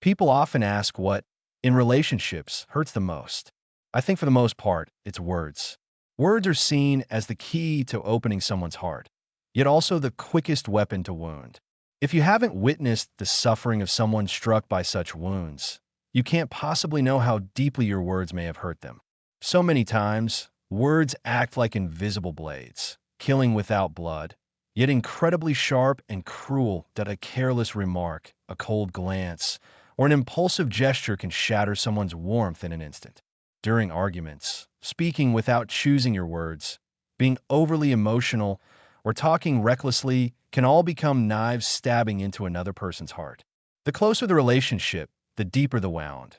People often ask what, in relationships, hurts the most. I think for the most part, it's words. Words are seen as the key to opening someone's heart, yet also the quickest weapon to wound. If you haven't witnessed the suffering of someone struck by such wounds, you can't possibly know how deeply your words may have hurt them. So many times, words act like invisible blades, killing without blood, yet incredibly sharp and cruel that a careless remark, a cold glance, or an impulsive gesture can shatter someone's warmth in an instant. During arguments, speaking without choosing your words, being overly emotional, or talking recklessly can all become knives stabbing into another person's heart. The closer the relationship, the deeper the wound.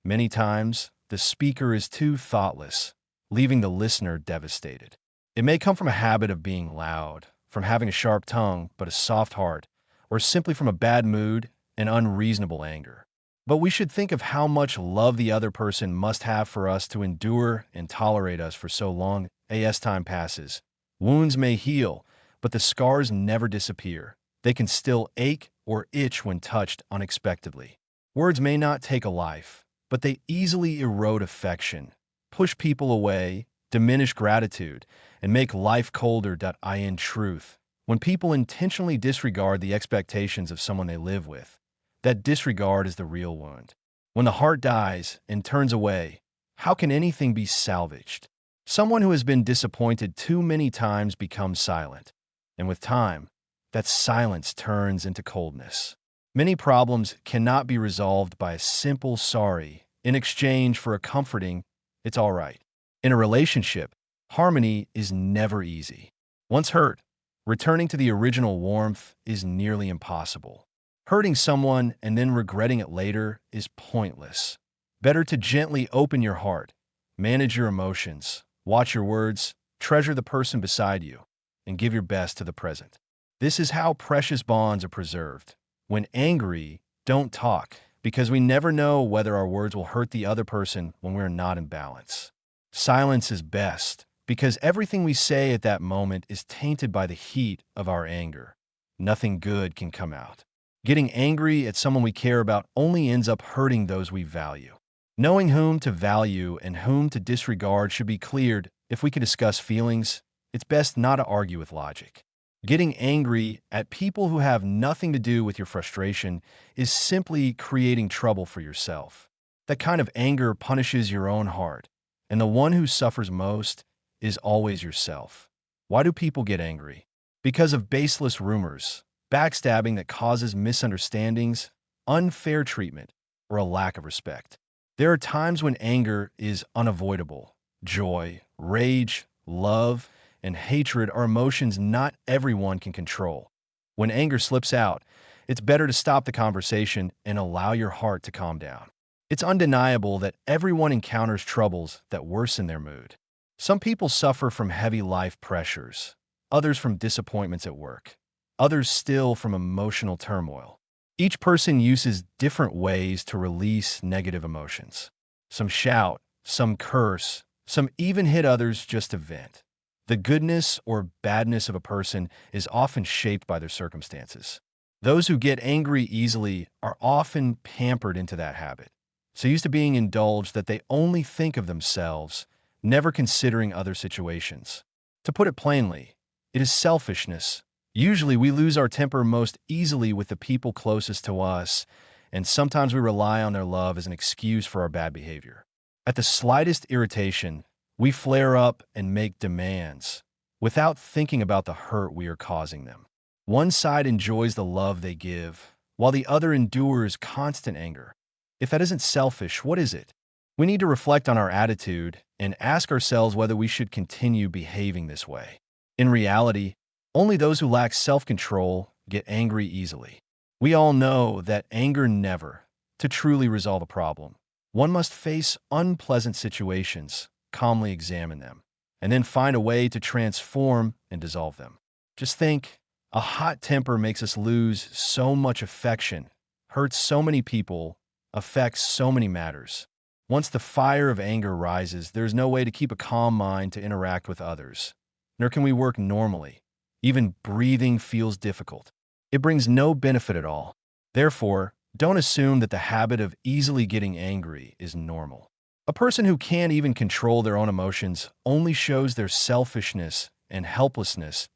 Many times, the speaker is too thoughtless, leaving the listener devastated. It may come from a habit of being loud, from having a sharp tongue but a soft heart, or simply from a bad mood and unreasonable anger. But we should think of how much love the other person must have for us to endure and tolerate us for so long. As time passes, wounds may heal, but the scars never disappear. They can still ache or itch when touched unexpectedly. Words may not take a life, but they easily erode affection, push people away, diminish gratitude, and make life colder. In truth, when people intentionally disregard the expectations of someone they live with, that disregard is the real wound. When the heart dies and turns away, how can anything be salvaged? Someone who has been disappointed too many times becomes silent, and with time, that silence turns into coldness. Many problems cannot be resolved by a simple sorry in exchange for a comforting, it's all right. In a relationship, harmony is never easy. Once hurt, returning to the original warmth is nearly impossible. Hurting someone and then regretting it later is pointless. Better to gently open your heart, manage your emotions, watch your words, treasure the person beside you, and give your best to the present. This is how precious bonds are preserved. When angry, don't talk, because we never know whether our words will hurt the other person when we're not in balance. Silence is best, because everything we say at that moment is tainted by the heat of our anger. Nothing good can come out. Getting angry at someone we care about only ends up hurting those we value. Knowing whom to value and whom to disregard should be cleared. If we can discuss feelings, it's best not to argue with logic. Getting angry at people who have nothing to do with your frustration is simply creating trouble for yourself. That kind of anger punishes your own heart, and the one who suffers most is always yourself. Why do people get angry? Because of baseless rumors, backstabbing that causes misunderstandings, unfair treatment, or a lack of respect. There are times when anger is unavoidable. Joy, rage, love, and hatred are emotions not everyone can control. When anger slips out, it's better to stop the conversation and allow your heart to calm down. It's undeniable that everyone encounters troubles that worsen their mood. Some people suffer from heavy life pressures, others from disappointments at work, others still from emotional turmoil. Each person uses different ways to release negative emotions. Some shout, some curse, some even hit others just to vent. The goodness or badness of a person is often shaped by their circumstances. Those who get angry easily are often pampered into that habit, so used to being indulged that they only think of themselves, never considering other situations. To put it plainly, it is selfishness. Usually we lose our temper most easily with the people closest to us, and sometimes we rely on their love as an excuse for our bad behavior. At the slightest irritation, we flare up and make demands, without thinking about the hurt we are causing them. One side enjoys the love they give, while the other endures constant anger. If that isn't selfish, what is it? We need to reflect on our attitude and ask ourselves whether we should continue behaving this way. In reality, only those who lack self-control get angry easily. We all know that anger never, to truly resolve a problem. One must face unpleasant situations, calmly examine them, and then find a way to transform and dissolve them. Just think, a hot temper makes us lose so much affection, hurts so many people, affects so many matters. Once the fire of anger rises, there's no way to keep a calm mind to interact with others, nor can we work normally. Even breathing feels difficult. It brings no benefit at all. Therefore, Don't assume that the habit of easily getting angry is normal. A person who can't even control their own emotions only shows their selfishness and helplessness.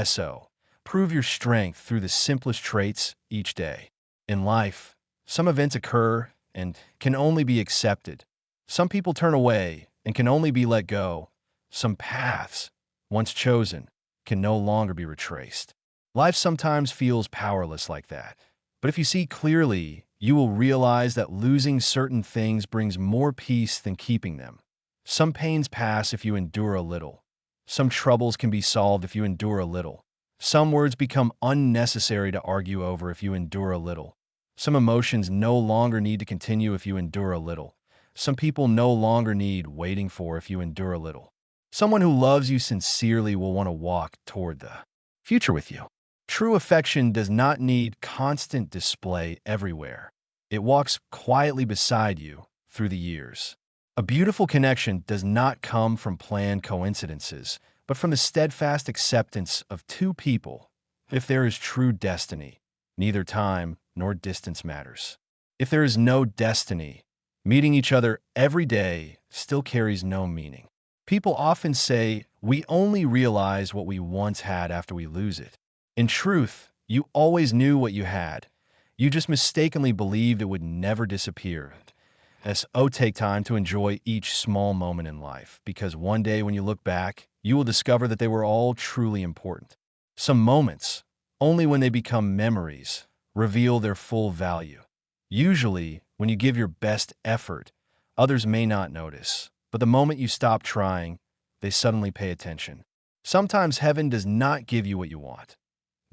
So, prove your strength through the simplest traits each day. In life, some events occur and can only be accepted. Some people turn away and can only be let go. Some paths, once chosen, can no longer be retraced. Life sometimes feels powerless like that. But if you see clearly, you will realize that losing certain things brings more peace than keeping them. Some pains pass if you endure a little. Some troubles can be solved if you endure a little. Some words become unnecessary to argue over if you endure a little. Some emotions no longer need to continue if you endure a little. Some people no longer need waiting for if you endure a little. Someone who loves you sincerely will want to walk toward the future with you. True affection does not need constant display everywhere. It walks quietly beside you through the years. A beautiful connection does not come from planned coincidences, but from the steadfast acceptance of two people. If there is true destiny, neither time nor distance matters. If there is no destiny, meeting each other every day still carries no meaning. People often say, we only realize what we once had after we lose it. In truth, you always knew what you had. You just mistakenly believed it would never disappear. Take time to enjoy each small moment in life, because one day when you look back, you will discover that they were all truly important. Some moments, only when they become memories, reveal their full value. Usually, when you give your best effort, others may not notice, but the moment you stop trying, they suddenly pay attention. Sometimes heaven does not give you what you want.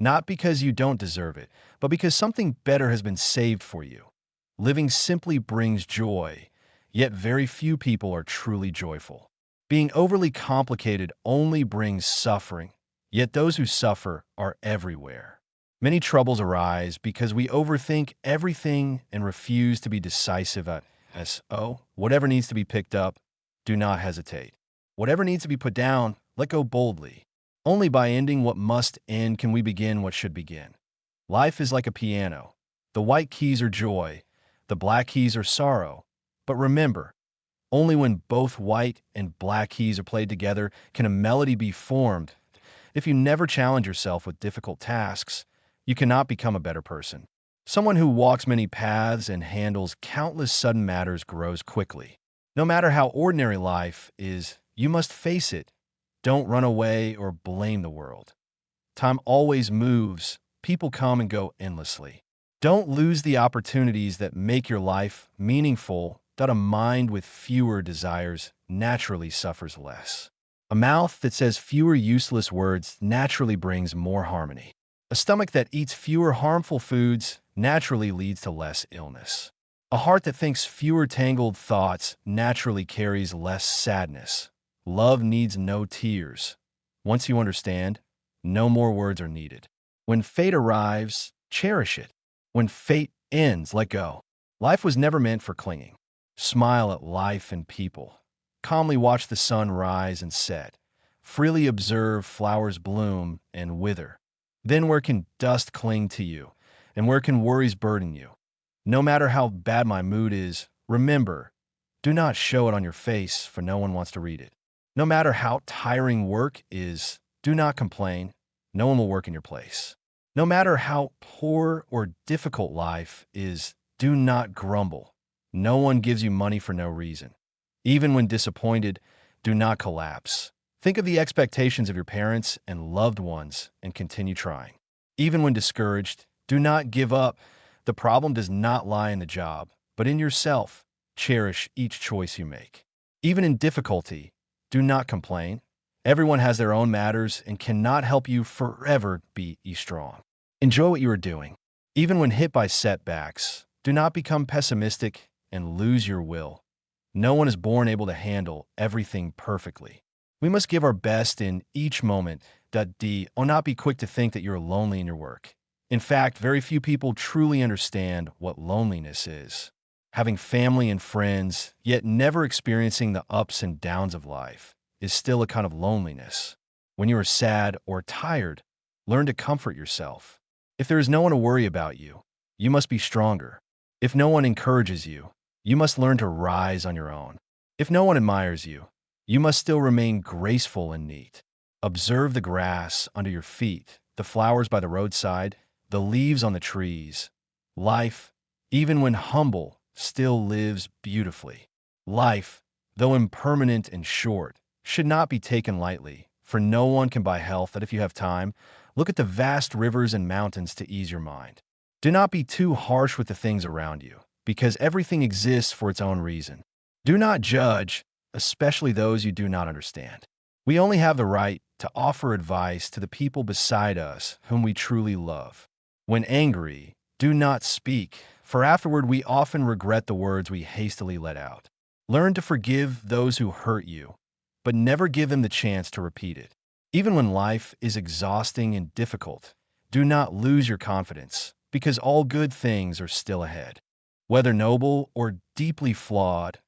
Not because you don't deserve it, but because something better has been saved for you. Living simply brings joy, yet very few people are truly joyful. Being overly complicated only brings suffering, yet those who suffer are everywhere. Many troubles arise because we overthink everything and refuse to be decisive at whatever needs to be picked up, do not hesitate. Whatever needs to be put down, let go boldly. Only by ending what must end can we begin what should begin. Life is like a piano. The white keys are joy, the black keys are sorrow. But remember, only when both white and black keys are played together can a melody be formed. If you never challenge yourself with difficult tasks, you cannot become a better person. Someone who walks many paths and handles countless sudden matters grows quickly. No matter how ordinary life is, you must face it. Don't run away or blame the world. Time always moves. People come and go endlessly. Don't lose the opportunities that make your life meaningful. That a mind with fewer desires naturally suffers less. A mouth that says fewer useless words naturally brings more harmony. A stomach that eats fewer harmful foods naturally leads to less illness. A heart that thinks fewer tangled thoughts naturally carries less sadness. Love needs no tears. Once you understand, no more words are needed. When fate arrives, cherish it. When fate ends, let go. Life was never meant for clinging. Smile at life and people. Calmly watch the sun rise and set. Freely observe flowers bloom and wither. Then where can dust cling to you? And where can worries burden you? No matter how bad my mood is, remember, do not show it on your face, for no one wants to read it. No matter how tiring work is, do not complain. No one will work in your place. No matter how poor or difficult life is, do not grumble. No one gives you money for no reason. Even when disappointed, do not collapse. Think of the expectations of your parents and loved ones and continue trying. Even when discouraged, do not give up. The problem does not lie in the job, but in yourself. Cherish each choice you make. Even in difficulty, do not complain. Everyone has their own matters and cannot help you forever be strong. Enjoy what you are doing. Even when hit by setbacks, do not become pessimistic and lose your will. No one is born able to handle everything perfectly. We must give our best in each moment. Not be quick to think that you're lonely in your work. In fact, very few people truly understand what loneliness is. Having family and friends, yet never experiencing the ups and downs of life, is still a kind of loneliness. When you are sad or tired, learn to comfort yourself. If there is no one to worry about you, you must be stronger. If no one encourages you, you must learn to rise on your own. If no one admires you, you must still remain graceful and neat. Observe the grass under your feet, the flowers by the roadside, the leaves on the trees. Life, even when humble, still lives beautifully. Life, though impermanent and short, should not be taken lightly, for no one can buy health that if you have time, look at the vast rivers and mountains to ease your mind. Do not be too harsh with the things around you, because everything exists for its own reason. Do not judge, especially those you do not understand. We only have the right to offer advice to the people beside us whom we truly love. When angry, do not speak, for afterward we often regret the words we hastily let out. Learn to forgive those who hurt you, but never give them the chance to repeat it. Even when life is exhausting and difficult, do not lose your confidence, because all good things are still ahead. Whether noble or deeply flawed,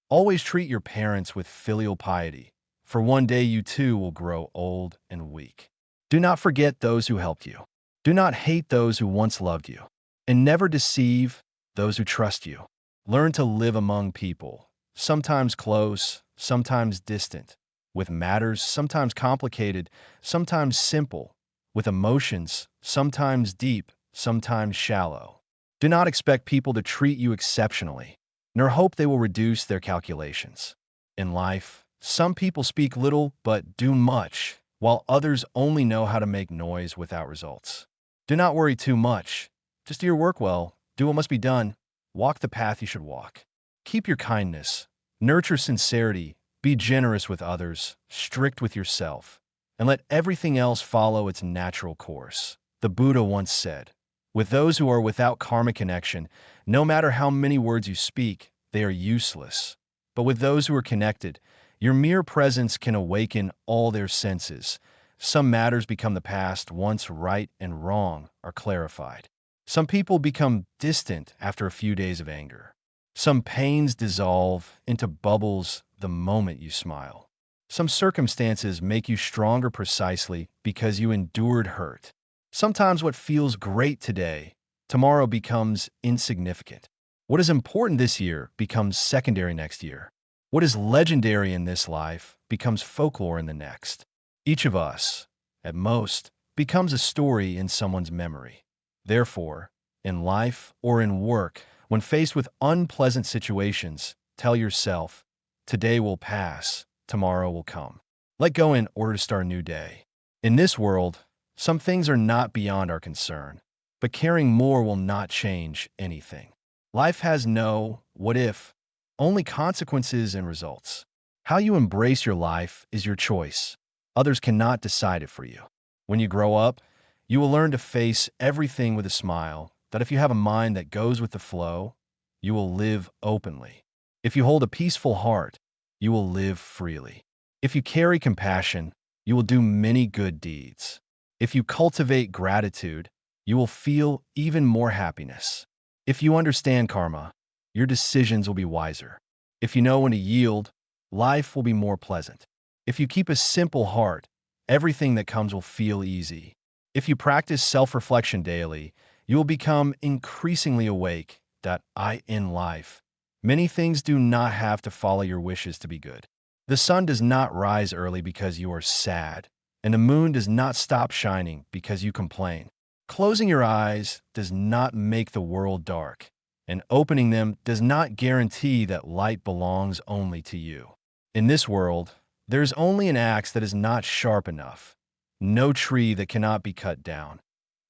always treat your parents with filial piety, for one day you too will grow old and weak. Do not forget those who helped you. Do not hate those who once loved you, and never deceive those who trust you. Learn to live among people, sometimes close, sometimes distant, with matters sometimes complicated, sometimes simple, with emotions sometimes deep, sometimes shallow. Do not expect people to treat you exceptionally, nor hope they will reduce their calculations. In life, some people speak little but do much, while others only know how to make noise without results. Do not worry too much. Just do your work well, do what must be done, walk the path you should walk. Keep your kindness, nurture sincerity, be generous with others, strict with yourself, and let everything else follow its natural course. The Buddha once said, "With those who are without karma connection, no matter how many words you speak, they are useless. But with those who are connected, your mere presence can awaken all their senses. Some matters become the past once right and wrong are clarified. Some people become distant after a few days of anger. Some pains dissolve into bubbles the moment you smile. Some circumstances make you stronger precisely because you endured hurt. Sometimes what feels great today, tomorrow becomes insignificant. What is important this year becomes secondary next year. What is legendary in this life becomes folklore in the next. Each of us, at most, becomes a story in someone's memory. Therefore, in life or in work, when faced with unpleasant situations, tell yourself, today will pass, tomorrow will come. Let go in order to start a new day. In this world, some things are not beyond our concern, but caring more will not change anything. Life has no what if, only consequences and results. How you embrace your life is your choice. Others cannot decide it for you. When you grow up, you will learn to face everything with a smile, that if you have a mind that goes with the flow, you will live openly. If you hold a peaceful heart, you will live freely. If you carry compassion, you will do many good deeds. If you cultivate gratitude, you will feel even more happiness. If you understand karma, your decisions will be wiser. If you know when to yield, life will be more pleasant. If you keep a simple heart, everything that comes will feel easy. If you practice self-reflection daily, you will become increasingly awake that in life, many things do not have to follow your wishes to be good. The sun does not rise early because you are sad, and the moon does not stop shining because you complain. Closing your eyes does not make the world dark, and opening them does not guarantee that light belongs only to you. In this world, there is only an axe that is not sharp enough, no tree that cannot be cut down,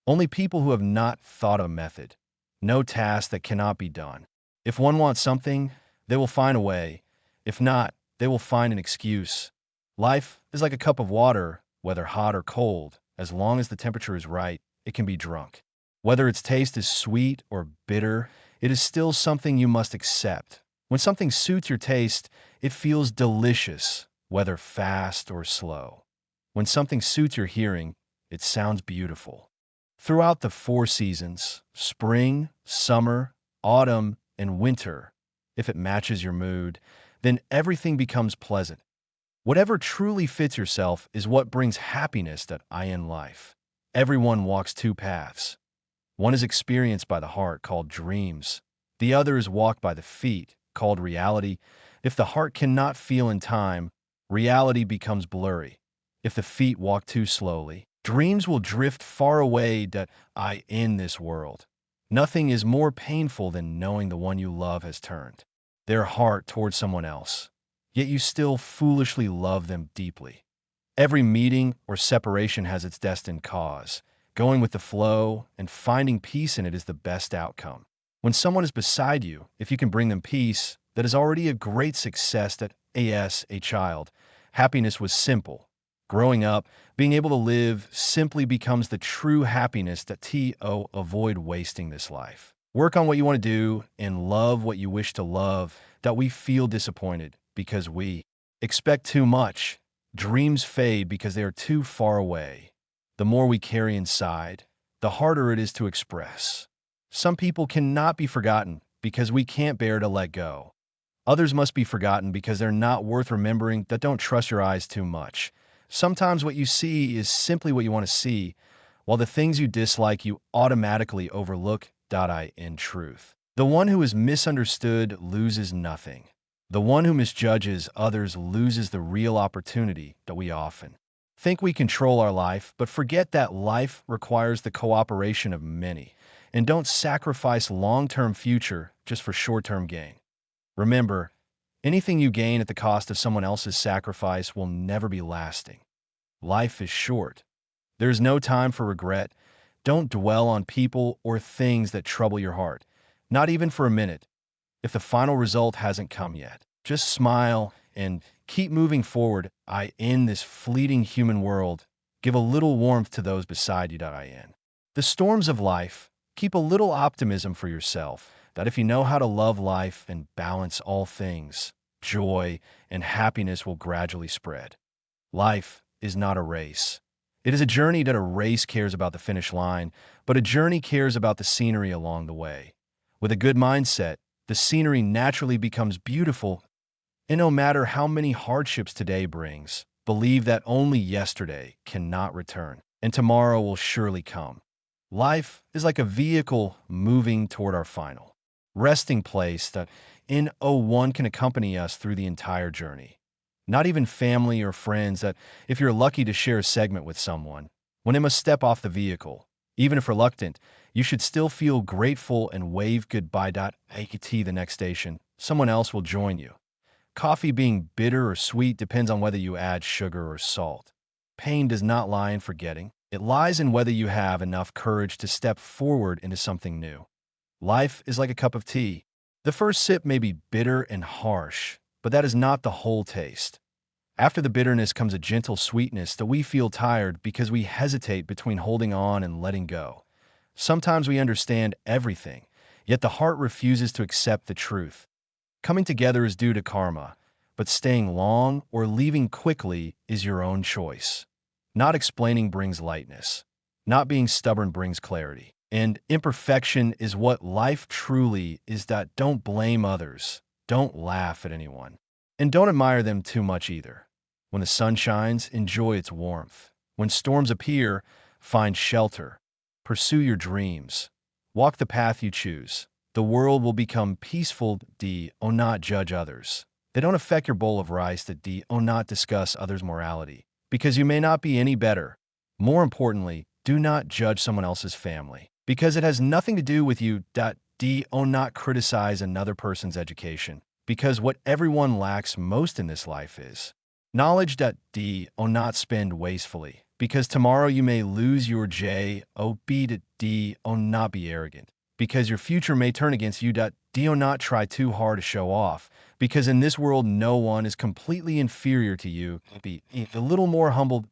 only people who have not thought of a method, no task that cannot be done. If one wants something, they will find a way. If not, they will find an excuse. Life is like a cup of water, whether hot or cold. As long as the temperature is right, it can be drunk. Whether its taste is sweet or bitter, it is still something you must accept. When something suits your taste, it feels delicious, whether fast or slow. When something suits your hearing, it sounds beautiful. Throughout the 4 seasons, spring, summer, autumn, and winter, if it matches your mood, then everything becomes pleasant. Whatever truly fits yourself is what brings happiness in life. Everyone walks 2 paths. One is experienced by the heart, called dreams. The other is walked by the feet, called reality. If the heart cannot feel in time, reality becomes blurry. If the feet walk too slowly, dreams will drift far away that I in this world. Nothing is more painful than knowing the one you love has turned their heart towards someone else, yet you still foolishly love them deeply. Every meeting or separation has its destined cause. Going with the flow and finding peace in it is the best outcome. When someone is beside you, if you can bring them peace, that is already a great success. That as a child, happiness was simple. Growing up, being able to live simply becomes the true happiness that avoid wasting this life. Work on what you want to do and love what you wish to love, that we feel disappointed because we expect too much. Dreams fade because they are too far away. The more we carry inside, the harder it is to express. Some people cannot be forgotten because we can't bear to let go. Others must be forgotten because they're not worth remembering. That don't trust your eyes too much. Sometimes what you see is simply what you want to see, while the things you dislike you automatically overlook. In truth, the one who is misunderstood loses nothing. The one who misjudges others loses the real opportunity. That we often think we control our life, but forget that life requires the cooperation of many, and don't sacrifice long-term future just for short-term gain. Remember, anything you gain at the cost of someone else's sacrifice will never be lasting. Life is short. There is no time for regret. Don't dwell on people or things that trouble your heart, not even for a minute. If the final result hasn't come yet, just smile and keep moving forward. In this fleeting human world, give a little warmth to those beside you. In the storms of life, keep a little optimism for yourself, that if you know how to love life and balance all things, joy and happiness will gradually spread. Life is not a race. It is a journey. That a race cares about the finish line, but a journey cares about the scenery along the way. With a good mindset, the scenery naturally becomes beautiful, and no matter how many hardships today brings, believe that only yesterday cannot return, and tomorrow will surely come. Life is like a vehicle moving toward our final resting place. That in one can accompany us through the entire journey. Not even family or friends, that if you're lucky to share a segment with someone, when they must step off the vehicle, even if reluctant, you should still feel grateful and wave goodbye. The next station, someone else will join you. Coffee being bitter or sweet depends on whether you add sugar or salt. Pain does not lie in forgetting. It lies in whether you have enough courage to step forward into something new. Life is like a cup of tea. The first sip may be bitter and harsh, but that is not the whole taste. After the bitterness comes a gentle sweetness. That we feel tired because we hesitate between holding on and letting go. Sometimes we understand everything, yet the heart refuses to accept the truth. Coming together is due to karma, but staying long or leaving quickly is your own choice. Not explaining brings lightness. Not being stubborn brings clarity. And imperfection is what life truly is. That don't blame others. Don't laugh at anyone. And don't admire them too much either. When the sun shines, enjoy its warmth. When storms appear, find shelter. Pursue your dreams. Walk the path you choose. The world will become peaceful. Not judge others. They don't affect your bowl of rice. Not discuss others' morality, because you may not be any better. More importantly, do not judge someone else's family, because it has nothing to do with you. Not criticize another person's education, because what everyone lacks most in this life is knowledge. Not spend wastefully, because tomorrow you may lose your job. Not be arrogant, because your future may turn against you. Not try too hard to show off, because in this world no one is completely inferior to you. Be a little more humble.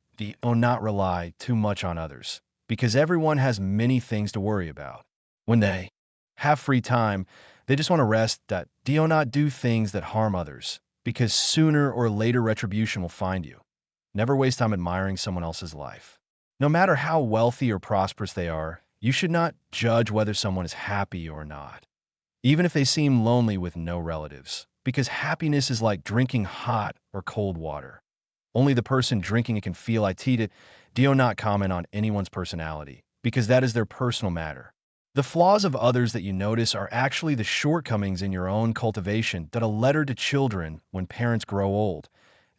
Not rely too much on others, because everyone has many things to worry about. When they have free time, they just want to rest. Not do things that harm others, because sooner or later retribution will find you. Never waste time admiring someone else's life. No matter how wealthy or prosperous they are, you should not judge whether someone is happy or not, even if they seem lonely with no relatives, because happiness is like drinking hot or cold water. Only the person drinking it can feel it. Do not comment on anyone's personality, because that is their personal matter. The flaws of others that you notice are actually the shortcomings in your own cultivation. That a letter to children when parents grow old.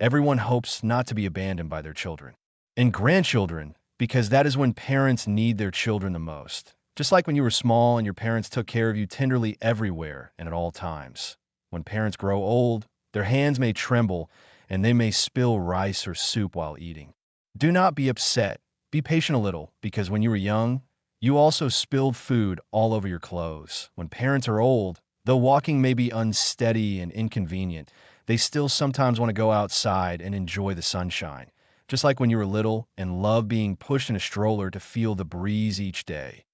Everyone hopes not to be abandoned by their children. And grandchildren, because that is when parents need their children the most. Just like when you were small and your parents took care of you tenderly everywhere and at all times. When parents grow old, their hands may tremble and they may spill rice or soup while eating. Do not be upset. Be patient a little, because when you were young, you also spilled food all over your clothes. When parents are old, though walking may be unsteady and inconvenient, they still sometimes want to go outside and enjoy the sunshine. Just like when you were little and loved being pushed in a stroller to feel the breeze each day.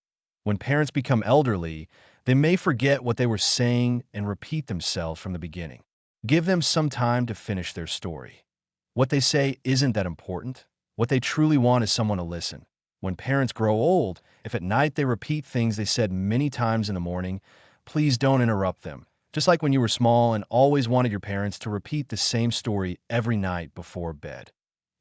When parents become elderly, they may forget what they were saying and repeat themselves from the beginning. Give them some time to finish their story. What they say isn't that important. What they truly want is someone to listen. When parents grow old, if at night they repeat things they said many times in the morning, please don't interrupt them. Just like when you were small and always wanted your parents to repeat the same story every night before bed.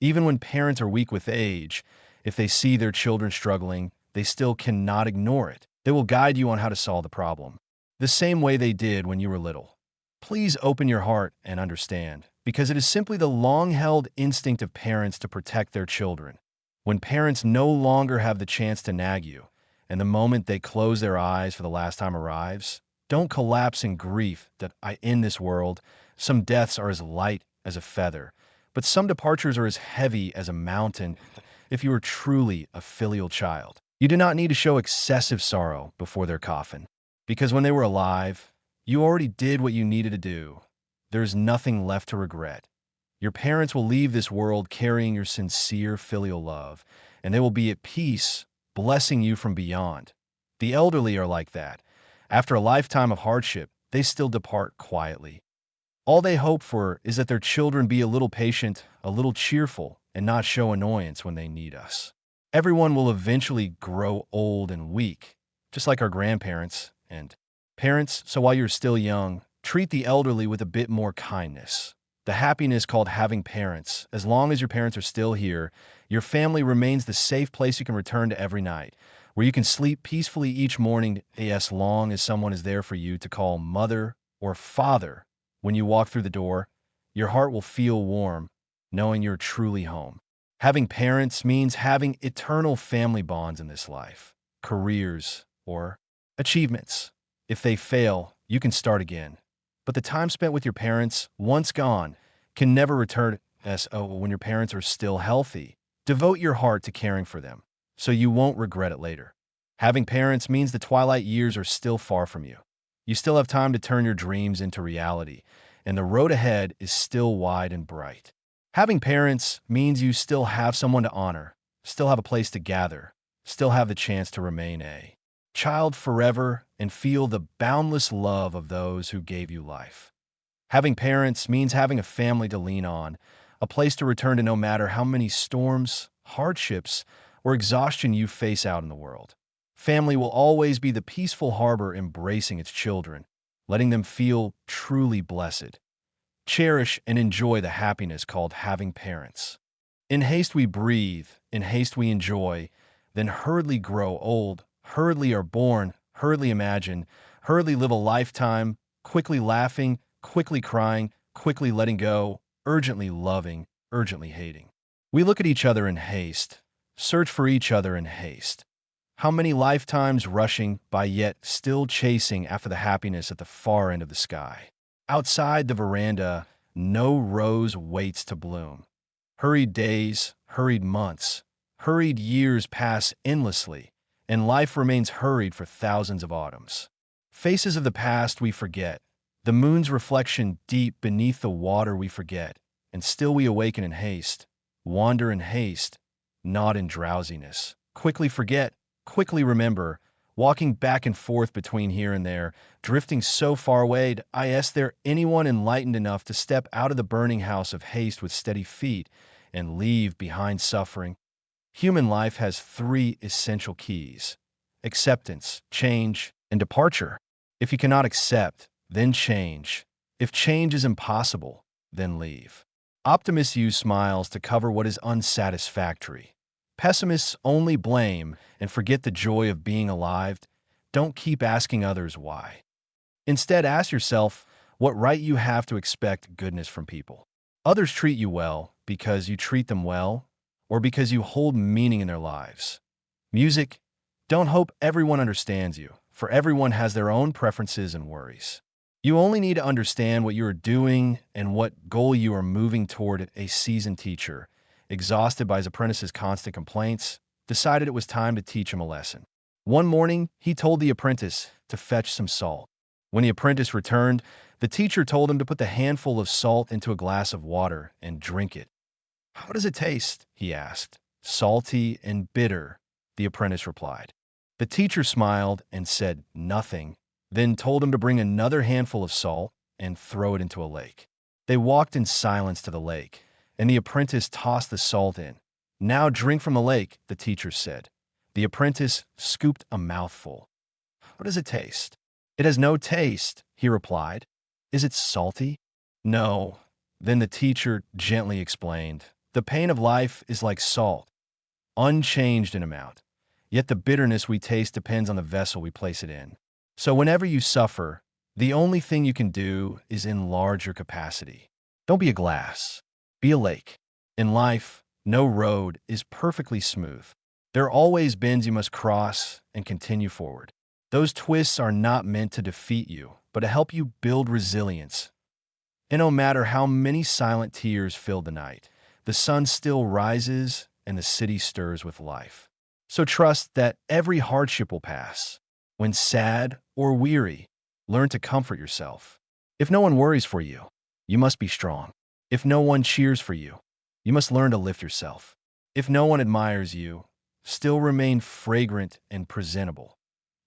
Even when parents are weak with age, if they see their children struggling, they still cannot ignore it. They will guide you on how to solve the problem, the same way they did when you were little. Please open your heart and understand, because it is simply the long-held instinct of parents to protect their children. When parents no longer have the chance to nag you, and the moment they close their eyes for the last time arrives, don't collapse in grief that in this world, some deaths are as light as a feather, but some departures are as heavy as a mountain. If you are truly a filial child, you do not need to show excessive sorrow before their coffin, because when they were alive, you already did what you needed to do. There is nothing left to regret. Your parents will leave this world carrying your sincere filial love, and they will be at peace, blessing you from beyond. The elderly are like that. After a lifetime of hardship, they still depart quietly. All they hope for is that their children be a little patient, a little cheerful, and not show annoyance when they need us. Everyone will eventually grow old and weak, just like our grandparents and parents, so while you're still young, treat the elderly with a bit more kindness. The happiness called having parents, as long as your parents are still here, your family remains the safe place you can return to every night, where you can sleep peacefully each morning as long as someone is there for you to call mother or father. When you walk through the door, your heart will feel warm, knowing you're truly home. Having parents means having eternal family bonds in this life, careers, or achievements. If they fail, you can start again. But the time spent with your parents, once gone, can never return when your parents are still healthy. Devote your heart to caring for them, so you won't regret it later. Having parents means the twilight years are still far from you. You still have time to turn your dreams into reality, and the road ahead is still wide and bright. Having parents means you still have someone to honor, still have a place to gather, still have the chance to remain a child forever and feel the boundless love of those who gave you life. Having parents means having a family to lean on, a place to return to no matter how many storms, hardships, or exhaustion you face out in the world. Family will always be the peaceful harbor embracing its children, letting them feel truly blessed. Cherish and enjoy the happiness called having parents. In haste we breathe, in haste we enjoy, then hurriedly grow old, hurriedly are born, hurriedly imagine, hurriedly live a lifetime, quickly laughing, quickly crying, quickly letting go, urgently loving, urgently hating. We look at each other in haste, search for each other in haste. How many lifetimes rushing by yet still chasing after the happiness at the far end of the sky. Outside the veranda, no rose waits to bloom. Hurried days, hurried months, hurried years pass endlessly, and life remains hurried for thousands of autumns. Faces of the past we forget, the moon's reflection deep beneath the water we forget, and still we awaken in haste, wander in haste, not in drowsiness. Quickly forget, quickly remember, walking back and forth between here and there, drifting so far away. Is there anyone enlightened enough to step out of the burning house of haste with steady feet and leave behind suffering? Human life has three essential keys: acceptance, change, and departure. If you cannot accept, then change. If change is impossible, then leave. Optimists use smiles to cover what is unsatisfactory. Pessimists only blame and forget the joy of being alive. don't keep asking others why. Instead, ask yourself what right you have to expect goodness from people. Others treat you well because you treat them well, or because you hold meaning in their lives. Music, don't hope everyone understands you, for everyone has their own preferences and worries. You only need to understand what you are doing and what goal you are moving toward. A seasoned teacher, exhausted by his apprentice's constant complaints, decided it was time to teach him a lesson. One morning, he told the apprentice to fetch some salt. When the apprentice returned, the teacher told him to put the handful of salt into a glass of water and drink it. "How does it taste?" he asked. "Salty and bitter," the apprentice replied. The teacher smiled and said nothing, then told him to bring another handful of salt and throw it into a lake. They walked in silence to the lake, and the apprentice tossed the salt in. "Now drink from the lake," the teacher said. The apprentice scooped a mouthful. "How does it taste?" "It has no taste," he replied. "Is it salty?" "No." Then the teacher gently explained, "The pain of life is like salt, unchanged in amount. Yet the bitterness we taste depends on the vessel we place it in. So whenever you suffer, the only thing you can do is enlarge your capacity. Don't be a glass, be a lake. In life, no road is perfectly smooth. There are always bends you must cross and continue forward. Those twists are not meant to defeat you, but to help you build resilience. And no matter how many silent tears fill the night, the sun still rises and the city stirs with life. So trust that every hardship will pass. When sad or weary, learn to comfort yourself. If no one worries for you, you must be strong. If no one cheers for you, you must learn to lift yourself. If no one admires you, still remain fragrant and presentable.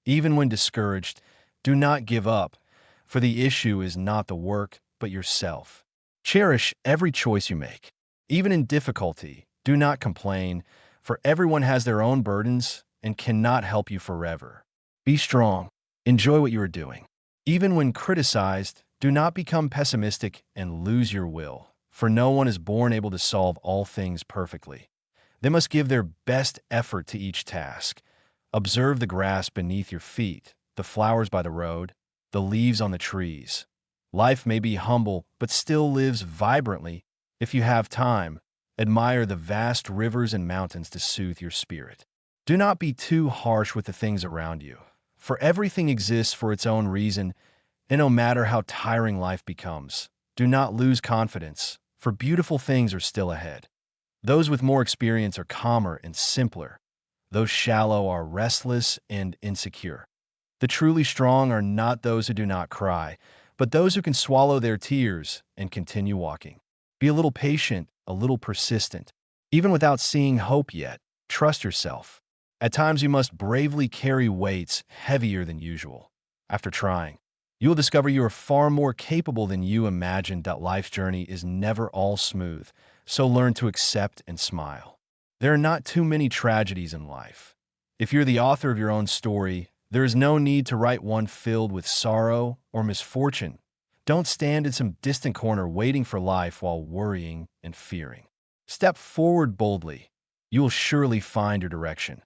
Even when discouraged, do not give up, for the issue is not the work, but yourself. Cherish every choice you make. Even in difficulty, do not complain, for everyone has their own burdens and cannot help you forever. Be strong. Enjoy what you are doing. Even when criticized, do not become pessimistic and lose your will, for no one is born able to solve all things perfectly. They must give their best effort to each task. Observe the grass beneath your feet, the flowers by the road, the leaves on the trees. Life may be humble, but still lives vibrantly. If you have time, admire the vast rivers and mountains to soothe your spirit. Do not be too harsh with the things around you, for everything exists for its own reason, and no matter how tiring life becomes, do not lose confidence, for beautiful things are still ahead. Those with more experience are calmer and simpler. Those shallow are restless and insecure. The truly strong are not those who do not cry, but those who can swallow their tears and continue walking. Be a little patient, a little persistent. Even without seeing hope yet, trust yourself. At times you must bravely carry weights heavier than usual. After trying, you will discover you are far more capable than you imagined. That life's journey is never all smooth, so learn to accept and smile. There are not too many tragedies in life. If you're the author of your own story, there is no need to write one filled with sorrow or misfortune. Don't stand in some distant corner waiting for life while worrying and fearing. Step forward boldly. You will surely find your direction.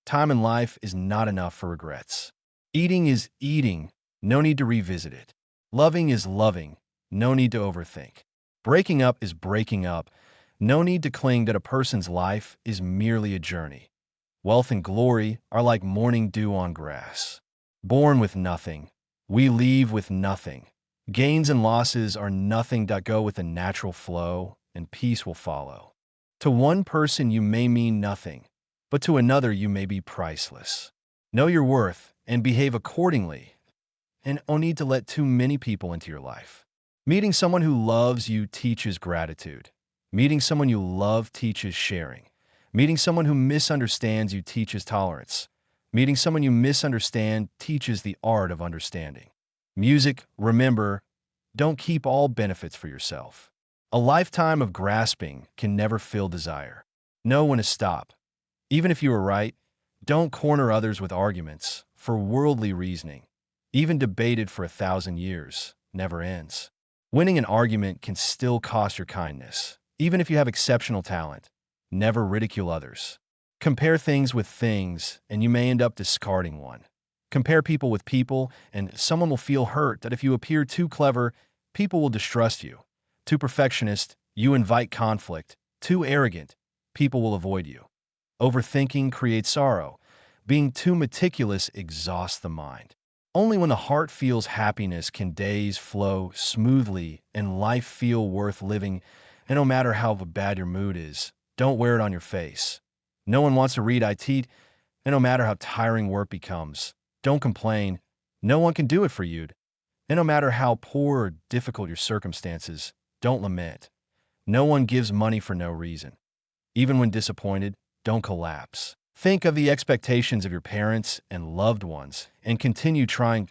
Time in life is not enough for regrets. Eating is eating, no need to revisit it. Loving is loving, no need to overthink. Breaking up is breaking up, no need to cling that a person's life is merely a journey. Wealth and glory are like morning dew on grass. Born with nothing, we leave with nothing. Gains and losses are nothing that go with the natural flow, and peace will follow. To one person you may mean nothing, but to another you may be priceless. Know your worth and behave accordingly, and no need to let too many people into your life. Meeting someone who loves you teaches gratitude. Meeting someone you love teaches sharing. Meeting someone who misunderstands you teaches tolerance. Meeting someone you misunderstand teaches the art of understanding. Music, remember, don't keep all benefits for yourself. A lifetime of grasping can never fill desire. Know when to stop. Even if you are right, don't corner others with arguments, for worldly reasoning, even debated for 1,000 years, never ends. Winning an argument can still cost your kindness, even if you have exceptional talent. Never ridicule others. Compare things with things, and you may end up discarding one. Compare people with people, and someone will feel hurt that if you appear too clever, people will distrust you. Too perfectionist, you invite conflict. Too arrogant, people will avoid you. Overthinking creates sorrow. Being too meticulous exhausts the mind. Only when the heart feels happiness can days flow smoothly and life feel worth living. And no matter how bad your mood is, don't wear it on your face. No one wants to read IT, and no matter how tiring work becomes, don't complain. No one can do it for you. And no matter how poor or difficult your circumstances, don't lament. No one gives money for no reason. Even when disappointed, don't collapse. Think of the expectations of your parents and loved ones and continue trying.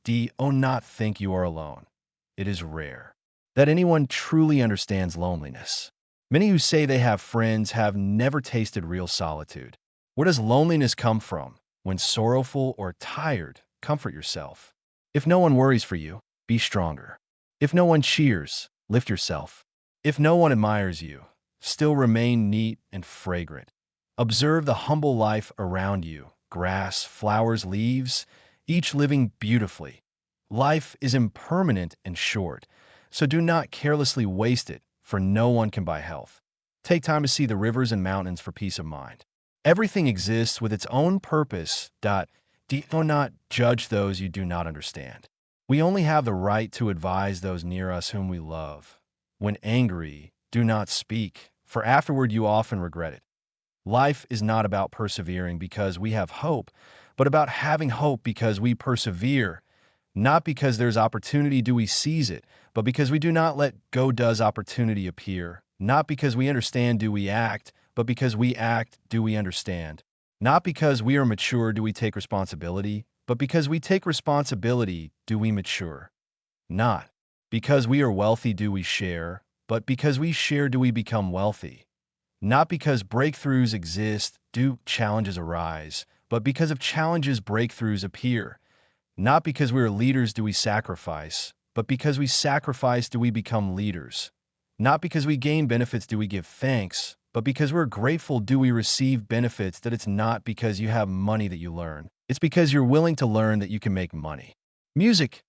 Do not think you are alone. It is rare that anyone truly understands loneliness. Many who say they have friends have never tasted real solitude. Where does loneliness come from? When sorrowful or tired, comfort yourself. If no one worries for you, be stronger. If no one cheers, lift yourself. If no one admires you, still remain neat and fragrant. Observe the humble life around you, grass, flowers, leaves, each living beautifully. Life is impermanent and short, so do not carelessly waste it, for no one can buy health. Take time to see the rivers and mountains for peace of mind. Everything exists with its own purpose. Do not judge those you do not understand. We only have the right to advise those near us whom we love. When angry, do not speak, for afterward you often regret it. Life is not about persevering because we have hope, but about having hope because we persevere. Not because there's opportunity do we seize it, but because we do not let go does opportunity appear. Not because we understand do we act, but because we act do we understand. Not because we are mature do we take responsibility, but because we take responsibility do we mature. Not because we are wealthy do we share, but because we share do we become wealthy. Not because breakthroughs exist do challenges arise, but because of challenges breakthroughs appear. Not because we are leaders do we sacrifice, but because we sacrifice do we become leaders. Not because we gain benefits do we give thanks, but because we're grateful do we receive benefits. That it's not because you have money that you learn. It's because you're willing to learn that you can make money. Music,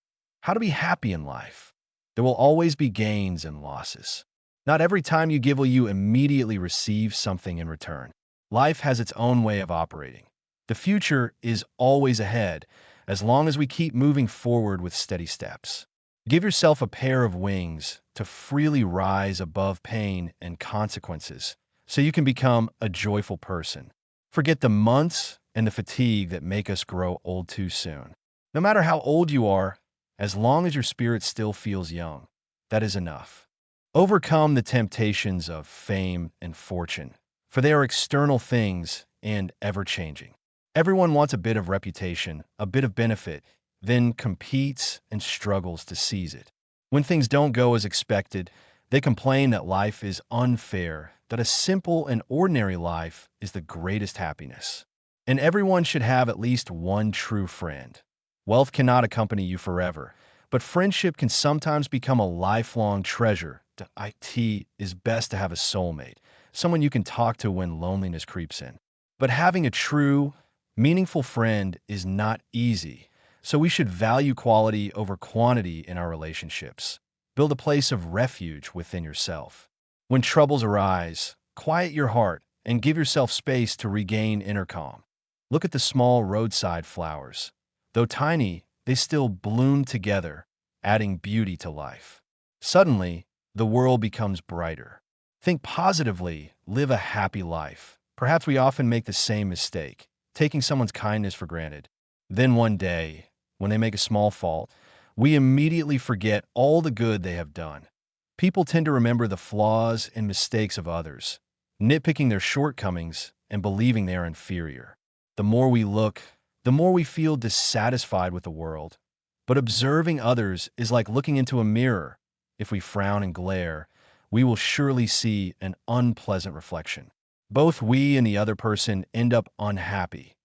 how to be happy in life. There will always be gains and losses. Not every time you give will you immediately receive something in return. Life has its own way of operating. The future is always ahead, as long as we keep moving forward with steady steps. Give yourself a pair of wings to freely rise above pain and consequences, so you can become a joyful person. Forget the months and the fatigue that make us grow old too soon. No matter how old you are, as long as your spirit still feels young, that is enough. Overcome the temptations of fame and fortune, for they are external things and ever-changing. Everyone wants a bit of reputation, a bit of benefit, then competes and struggles to seize it. When things don't go as expected, they complain that life is unfair, that a simple and ordinary life is the greatest happiness. And everyone should have at least one true friend. Wealth cannot accompany you forever, but friendship can sometimes become a lifelong treasure. It is best to have a soulmate, someone you can talk to when loneliness creeps in. But having a true, meaningful friend is not easy, so we should value quality over quantity in our relationships. Build a place of refuge within yourself. When troubles arise, quiet your heart and give yourself space to regain inner calm. Look at the small roadside flowers. Though tiny, they still bloom together, adding beauty to life. Suddenly, the world becomes brighter. Think positively, live a happy life. Perhaps we often make the same mistake, taking someone's kindness for granted. Then one day, when they make a small fault, we immediately forget all the good they have done. People tend to remember the flaws and mistakes of others, nitpicking their shortcomings and believing they are inferior. The more we look, the more we feel dissatisfied with the world. But observing others is like looking into a mirror. If we frown and glare, we will surely see an unpleasant reflection. Both we and the other person end up unhappy.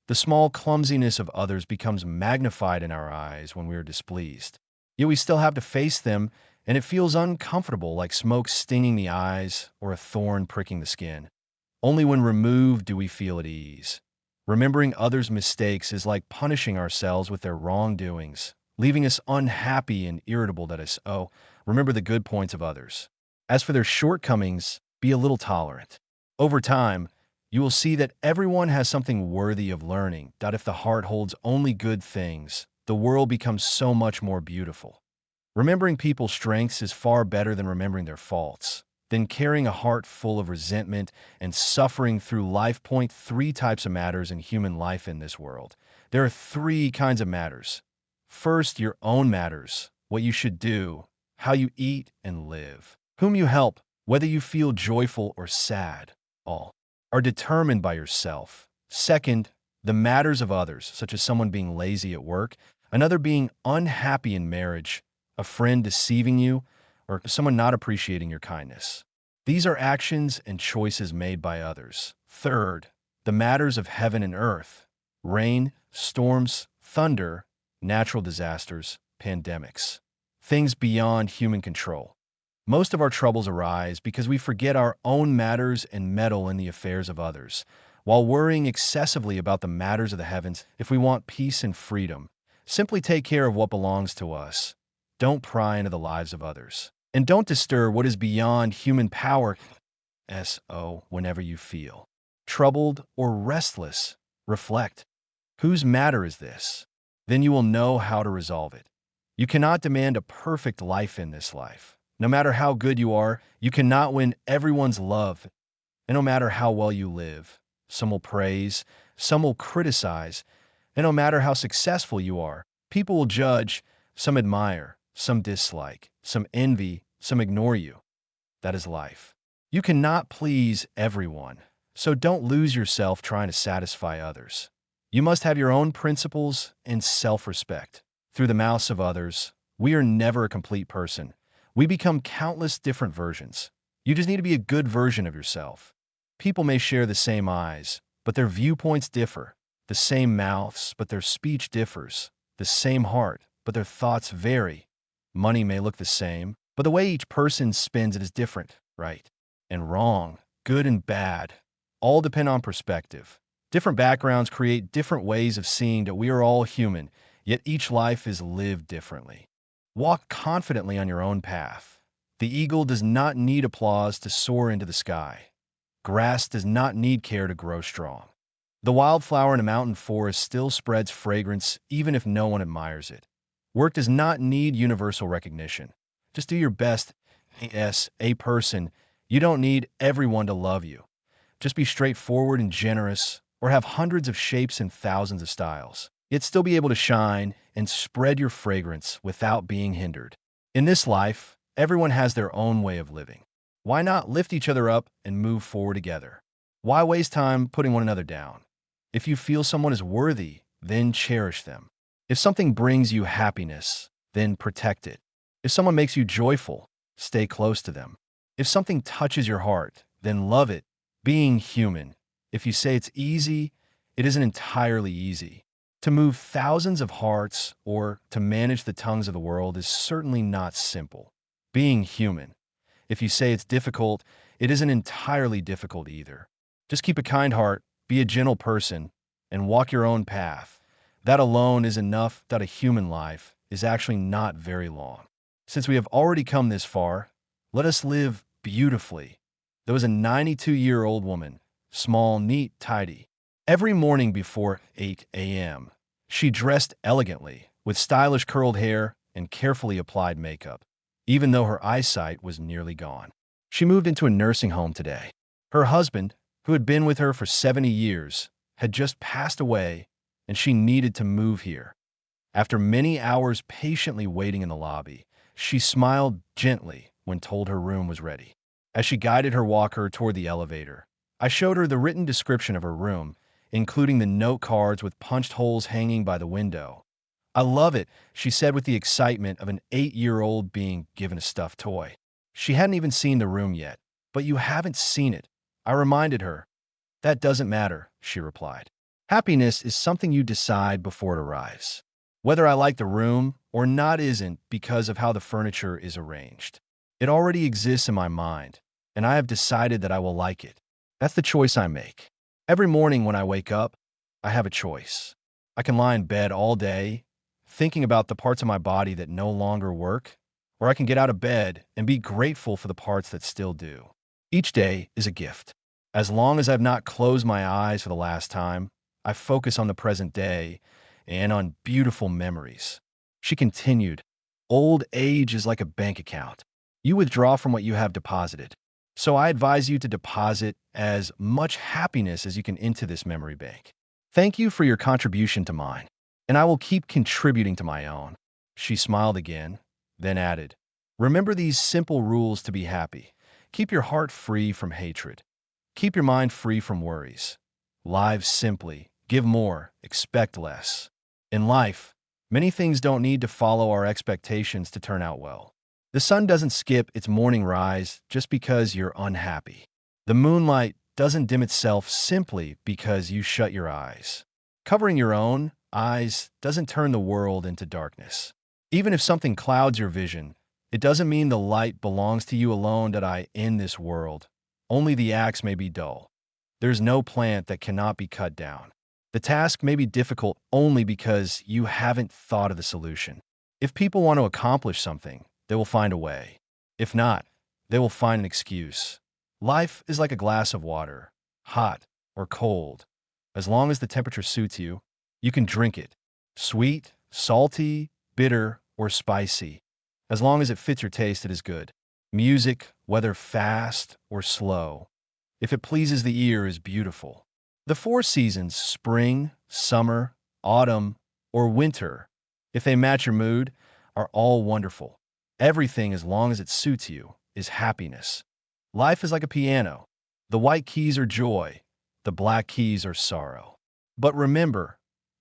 The small clumsiness of others becomes magnified in our eyes when we are displeased. Yet we still have to face them, and it feels uncomfortable, like smoke stinging the eyes or a thorn pricking the skin. Only when removed do we feel at ease. Remembering others' mistakes is like punishing ourselves with their wrongdoings, leaving us unhappy and irritable. That is, oh, remember the good points of others. As for their shortcomings, be a little tolerant. Over time, you will see that everyone has something worthy of learning. That if the heart holds only good things, the world becomes so much more beautiful. Remembering people's strengths is far better than remembering their faults, than carrying a heart full of resentment and suffering through life. Point three types of matters in human life in this world. There are three kinds of matters. First, your own matters, what you should do, how you eat and live, whom you help, whether you feel joyful or sad, all are determined by yourself. Second, the matters of others, such as someone being lazy at work, another being unhappy in marriage, a friend deceiving you, or someone not appreciating your kindness. These are actions and choices made by others. Third, the matters of heaven and earth, rain, storms, thunder, natural disasters, pandemics, things beyond human control. Most of our troubles arise because we forget our own matters and meddle in the affairs of others, while worrying excessively about the matters of the heavens. If we want peace and freedom, simply take care of what belongs to us. Don't pry into the lives of others. And don't disturb what is beyond human power. Whenever you feel troubled or restless, reflect. Whose matter is this? Then you will know how to resolve it. You cannot demand a perfect life in this life. No matter how good you are, you cannot win everyone's love. And no matter how well you live, some will praise, some will criticize. And no matter how successful you are, people will judge, some admire, some dislike, some envy, some ignore you. That is life. You cannot please everyone, so don't lose yourself trying to satisfy others. You must have your own principles and self-respect. Through the mouths of others, we are never a complete person. We become countless different versions. You just need to be a good version of yourself. People may share the same eyes, but their viewpoints differ. The same mouths, but their speech differs. The same heart, but their thoughts vary. Money may look the same, but the way each person spends it is different, right and wrong, good and bad. All depend on perspective. Different backgrounds create different ways of seeing that we are all human, yet each life is lived differently. Walk confidently on your own path. The eagle does not need applause to soar into the sky. Grass does not need care to grow strong. The wildflower in a mountain forest still spreads fragrance even if no one admires it. Work does not need universal recognition. Just do your best as a person. You don't need everyone to love you. Just be straightforward and generous, or have hundreds of shapes and thousands of styles, yet still be able to shine and spread your fragrance without being hindered. In this life, everyone has their own way of living. Why not lift each other up and move forward together? Why waste time putting one another down? If you feel someone is worthy, then cherish them. If something brings you happiness, then protect it. If someone makes you joyful, stay close to them. If something touches your heart, then love it. Being human, if you say it's easy, it isn't entirely easy. To move thousands of hearts or to manage the tongues of the world is certainly not simple. Being human, if you say it's difficult, it isn't entirely difficult either. Just keep a kind heart, be a gentle person, and walk your own path. That alone is enough. That a human life is actually not very long. Since we have already come this far, let us live beautifully. There was a 92-year-old woman, small, neat, tidy. Every morning before 8 a.m., she dressed elegantly, with stylish curled hair and carefully applied makeup, even though her eyesight was nearly gone. She moved into a nursing home today. Her husband, who had been with her for 70 years, had just passed away, and she needed to move here. After many hours patiently waiting in the lobby, she smiled gently when told her room was ready. As she guided her walker toward the elevator, I showed her the written description of her room, including the note cards with punched holes hanging by the window. I love it, she said with the excitement of an 8-year-old being given a stuffed toy. She hadn't even seen the room yet. But you haven't seen it, I reminded her. That doesn't matter, she replied. Happiness is something you decide before it arrives. Whether I like the room or not isn't because of how the furniture is arranged. It already exists in my mind, and I have decided that I will like it. That's the choice I make. Every morning when I wake up, I have a choice. I can lie in bed all day, thinking about the parts of my body that no longer work, or I can get out of bed and be grateful for the parts that still do. Each day is a gift. As long as I've not closed my eyes for the last time, I focus on the present day and on beautiful memories. She continued, old age is like a bank account. You withdraw from what you have deposited. So I advise you to deposit as much happiness as you can into this memory bank. Thank you for your contribution to mine, and I will keep contributing to my own. She smiled again, then added, remember these simple rules to be happy. Keep your heart free from hatred. Keep your mind free from worries. Live simply, give more, expect less. In life, many things don't need to follow our expectations to turn out well. The sun doesn't skip its morning rise just because you're unhappy. The moonlight doesn't dim itself simply because you shut your eyes. Covering your own eyes doesn't turn the world into darkness. Even if something clouds your vision, it doesn't mean the light belongs to you alone that I in this world. Only the axe may be dull. There's no plant that cannot be cut down. The task may be difficult only because you haven't thought of the solution. If people want to accomplish something, they will find a way. If not, they will find an excuse. Life is like a glass of water, hot or cold. As long as the temperature suits you, you can drink it. Sweet, salty, bitter, or spicy. As long as it fits your taste, it is good. Music, whether fast or slow, if it pleases the ear, is beautiful. The four seasons, spring, summer, autumn, or winter, if they match your mood, are all wonderful. Everything, as long as it suits you, is happiness. Life is like a piano. The white keys are joy. The black keys are sorrow. But remember,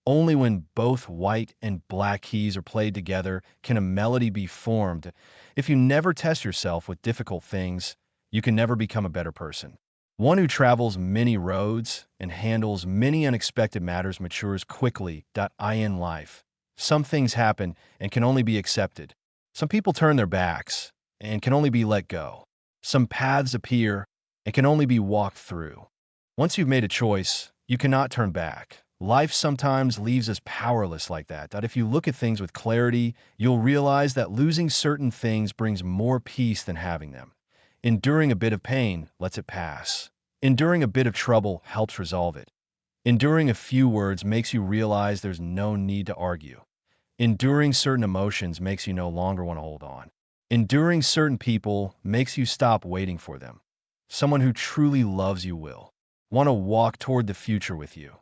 only when both white and black keys are played together can a melody be formed. If you never test yourself with difficult things, you can never become a better person. One who travels many roads and handles many unexpected matters matures quickly. In life, some things happen and can only be accepted. Some people turn their backs and can only be let go. Some paths appear and can only be walked through. Once you've made a choice, you cannot turn back. Life sometimes leaves us powerless like that. If you look at things with clarity, you'll realize that losing certain things brings more peace than having them. Enduring a bit of pain lets it pass. Enduring a bit of trouble helps resolve it. Enduring a few words makes you realize there's no need to argue. Enduring certain emotions makes you no longer want to hold on. Enduring certain people makes you stop waiting for them. Someone who truly loves you will want to walk toward the future with you.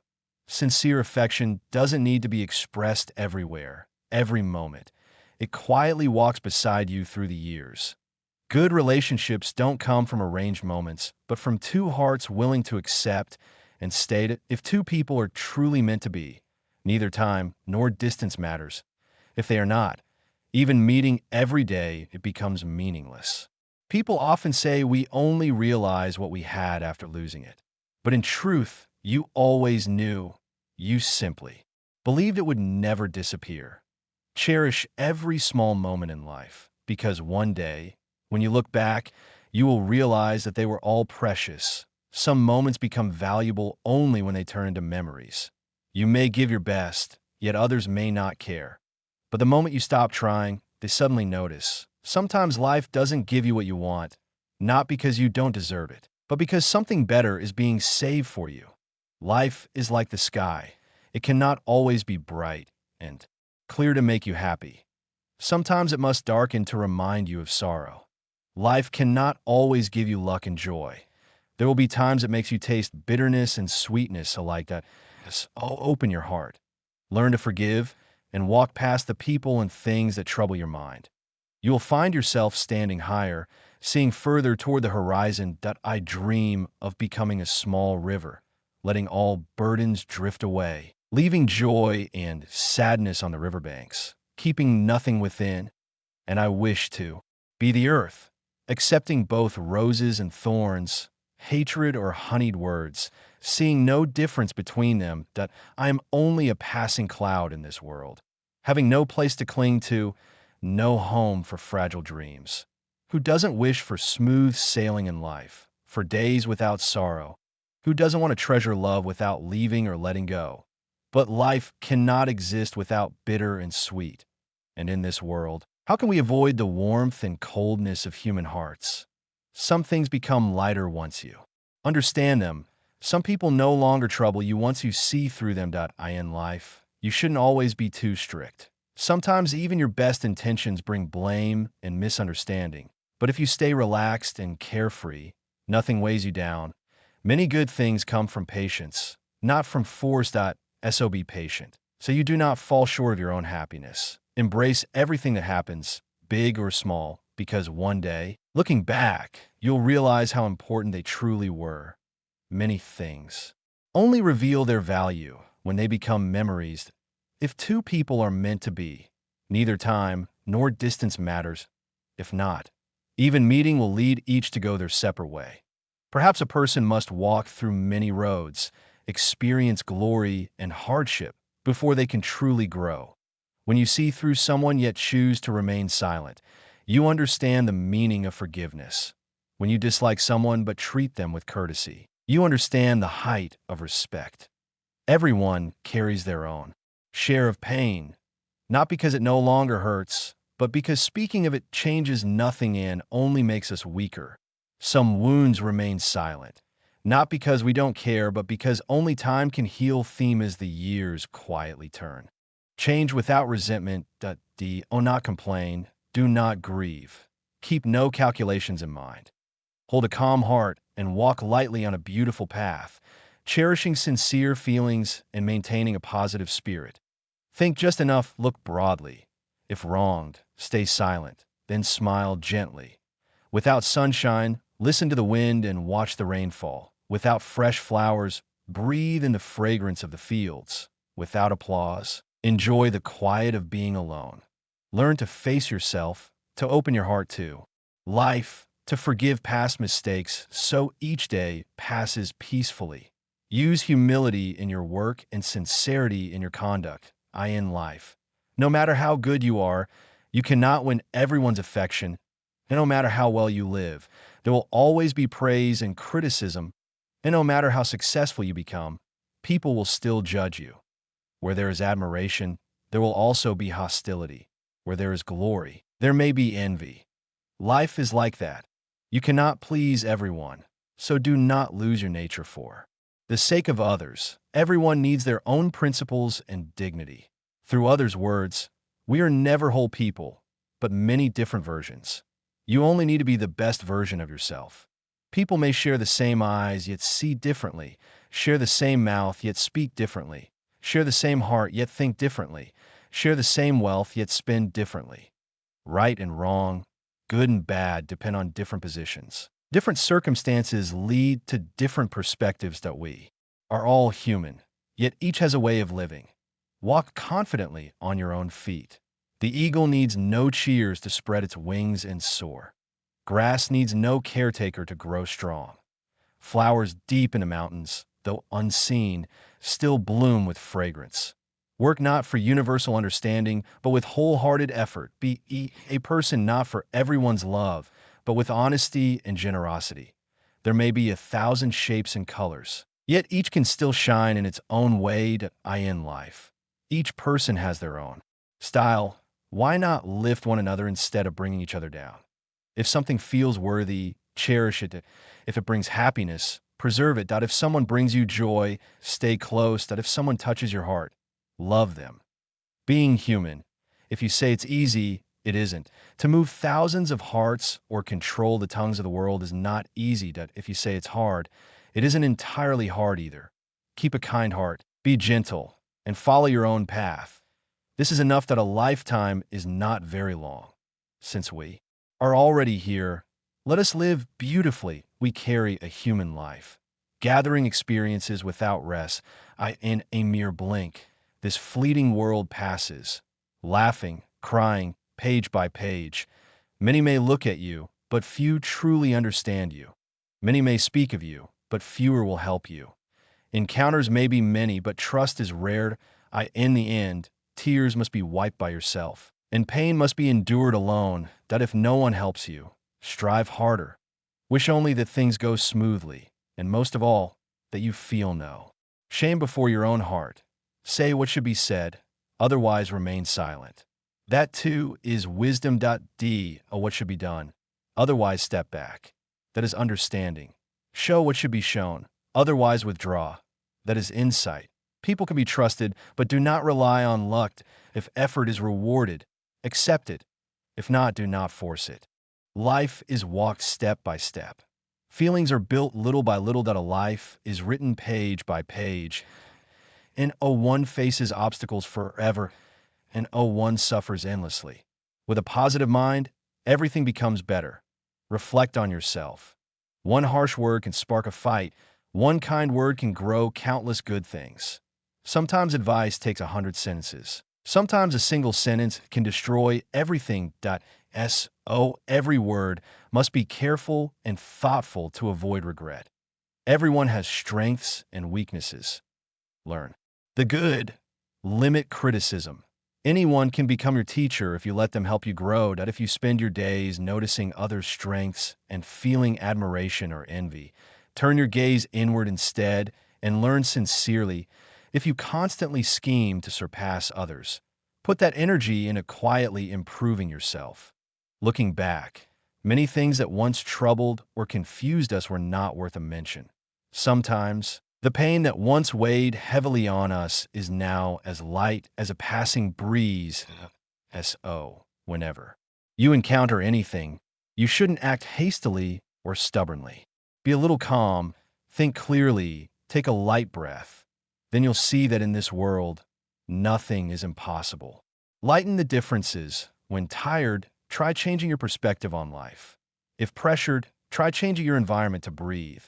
Sincere affection doesn't need to be expressed everywhere, every moment. It quietly walks beside you through the years. Good relationships don't come from arranged moments, but from two hearts willing to accept and state. If two people are truly meant to be, neither time nor distance matters. If they are not, even meeting every day, it becomes meaningless. People often say we only realize what we had after losing it. But in truth, you always knew. You simply believed it would never disappear. Cherish every small moment in life, because one day, when you look back, you will realize that they were all precious. Some moments become valuable only when they turn into memories. You may give your best, yet others may not care. But the moment you stop trying, they suddenly notice. Sometimes life doesn't give you what you want, not because you don't deserve it, but because something better is being saved for you. Life is like the sky. It cannot always be bright and clear to make you happy. Sometimes it must darken to remind you of sorrow. Life cannot always give you luck and joy. There will be times it makes you taste bitterness and sweetness alike. Open your heart. Learn to forgive and walk past the people and things that trouble your mind. You will find yourself standing higher, seeing further toward the horizon. I dream of becoming a small river, letting all burdens drift away, leaving joy and sadness on the riverbanks, keeping nothing within. And I wish to be the earth, accepting both roses and thorns, hatred or honeyed words, seeing no difference between them. That I am only a passing cloud in this world, having no place to cling to, no home for fragile dreams. Who doesn't wish for smooth sailing in life, for days without sorrow? Who doesn't want to treasure love without leaving or letting go? But life cannot exist without bitter and sweet. And in this world, how can we avoid the warmth and coldness of human hearts? Some things become lighter once you understand them. Some people no longer trouble you once you see through them. In life, you shouldn't always be too strict. Sometimes even your best intentions bring blame and misunderstanding. But if you stay relaxed and carefree, nothing weighs you down. Many good things come from patience, not from force. So be patient, so you do not fall short of your own happiness. Embrace everything that happens, big or small, because one day, looking back, you'll realize how important they truly were. Many things only reveal their value when they become memories. If two people are meant to be, neither time nor distance matters. If not, even meeting will lead each to go their separate way. Perhaps a person must walk through many roads, experience glory and hardship before they can truly grow. When you see through someone yet choose to remain silent, you understand the meaning of forgiveness. When you dislike someone but treat them with courtesy, you understand the height of respect. Everyone carries their own share of pain, not because it no longer hurts, but because speaking of it changes nothing and only makes us weaker. Some wounds remain silent, not because we don't care, but because only time can heal them as the years quietly turn. Change without resentment. Not complain. Do not grieve. Keep no calculations in mind. Hold a calm heart and walk lightly on a beautiful path, cherishing sincere feelings and maintaining a positive spirit. Think just enough, look broadly. If wronged, stay silent, then smile gently. Without sunshine, listen to the wind and watch the rainfall. Without fresh flowers, breathe in the fragrance of the fields. Without applause, enjoy the quiet of being alone. Learn to face yourself, to open your heart to life, to forgive past mistakes so each day passes peacefully. Use humility in your work and sincerity in your conduct. In life, no matter how good you are, you cannot win everyone's affection, and no matter how well you live, there will always be praise and criticism, and no matter how successful you become, people will still judge you. Where there is admiration, there will also be hostility. Where there is glory, there may be envy. Life is like that. You cannot please everyone, so do not lose your nature for the sake of others. Everyone needs their own principles and dignity. Through others' words, we are never whole people, but many different versions. You only need to be the best version of yourself. People may share the same eyes, yet see differently, share the same mouth, yet speak differently, share the same heart, yet think differently, share the same wealth, yet spend differently. Right and wrong, good and bad depend on different positions. Different circumstances lead to different perspectives. That we are all human, yet each has a way of living. Walk confidently on your own feet. The eagle needs no cheers to spread its wings and soar. Grass needs no caretaker to grow strong. Flowers deep in the mountains, though unseen, still bloom with fragrance. Work not for universal understanding, but with wholehearted effort. Be a person not for everyone's love, but with honesty and generosity. There may be 1,000 shapes and colors, yet each can still shine in its own way. In life, each person has their own style. Why not lift one another instead of bringing each other down? If something feels worthy, cherish it. If it brings happiness, preserve it. If someone brings you joy, stay close. If someone touches your heart, love them. Being human, if you say it's easy, it isn't. To move thousands of hearts or control the tongues of the world is not easy. If you say it's hard, it isn't entirely hard either. Keep a kind heart, be gentle, and follow your own path. This is enough. That a lifetime is not very long. Since we are already here, let us live beautifully. We carry a human life, gathering experiences without rest. In a mere blink, this fleeting world passes, laughing, crying, page by page. Many may look at you, but few truly understand you. Many may speak of you, but fewer will help you. Encounters may be many, but trust is rare. In the end, tears must be wiped by yourself, and pain must be endured alone. That if no one helps you, strive harder. Wish only that things go smoothly, and most of all, that you feel no shame before your own heart. Say what should be said, otherwise remain silent. That too is wisdom. D. What should be done, otherwise step back. That is understanding. Show what should be shown, otherwise withdraw. That is insight. People can be trusted, but do not rely on luck. If effort is rewarded, accept it. If not, do not force it. Life is walked step by step. Feelings are built little by little. That a life is written page by page. And one faces obstacles forever, and one suffers endlessly. With a positive mind, everything becomes better. Reflect on yourself. One harsh word can spark a fight. One kind word can grow countless good things. Sometimes advice takes 100 sentences. Sometimes a single sentence can destroy everything. Every word must be careful and thoughtful to avoid regret. Everyone has strengths and weaknesses. Learn the good. Limit criticism. Anyone can become your teacher if you let them help you grow. That if you spend your days noticing others' strengths and feeling admiration or envy, turn your gaze inward instead and learn sincerely. If you constantly scheme to surpass others, put that energy into quietly improving yourself. Looking back, many things that once troubled or confused us were not worth a mention. Sometimes, the pain that once weighed heavily on us is now as light as a passing breeze. Whenever you encounter anything, you shouldn't act hastily or stubbornly. Be a little calm, think clearly, take a light breath. Then you'll see that in this world, nothing is impossible. Lighten the differences. When tired, try changing your perspective on life. If pressured, try changing your environment to breathe.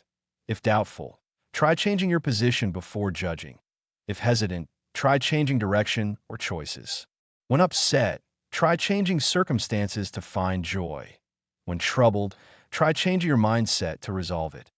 If doubtful, try changing your position before judging. If hesitant, try changing direction or choices. When upset, try changing circumstances to find joy. When troubled, try changing your mindset to resolve it.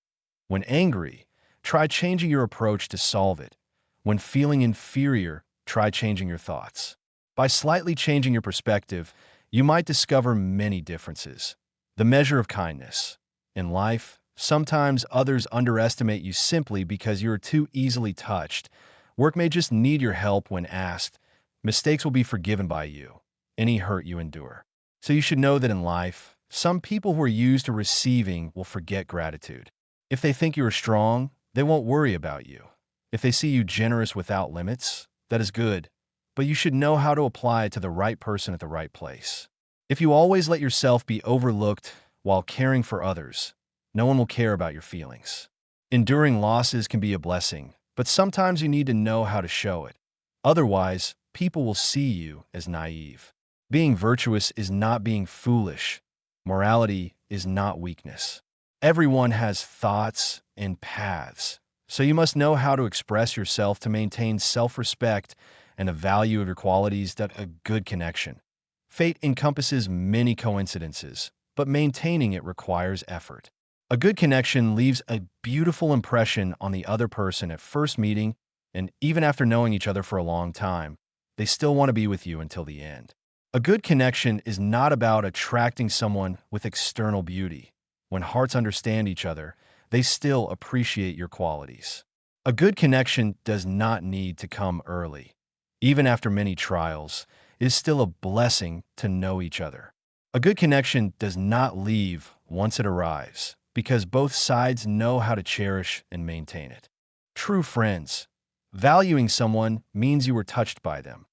When angry, try changing your approach to solve it. When feeling inferior, try changing your thoughts. By slightly changing your perspective, you might discover many differences. The measure of kindness. In life, sometimes others underestimate you simply because you are too easily touched. Work may just need your help when asked. Mistakes will be forgiven by you. Any hurt you endure. So you should know that in life, some people who are used to receiving will forget gratitude. If they think you are strong, they won't worry about you. If they see you generous without limits, that is good. But you should know how to apply it to the right person at the right place. If you always let yourself be overlooked while caring for others, no one will care about your feelings. Enduring losses can be a blessing, but sometimes you need to know how to show it. Otherwise, people will see you as naive. Being virtuous is not being foolish. Morality is not weakness. Everyone has thoughts and paths, so you must know how to express yourself to maintain self-respect and the value of your qualities. That a good connection. Fate encompasses many coincidences, but maintaining it requires effort. A good connection leaves a beautiful impression on the other person at first meeting, and even after knowing each other for a long time, they still want to be with you until the end. A good connection is not about attracting someone with external beauty. When hearts understand each other, they still appreciate your qualities. A good connection does not need to come early. Even after many trials, it is still a blessing to know each other. A good connection does not leave once it arrives, because both sides know how to cherish and maintain it. True friends. Valuing someone means you were touched by them.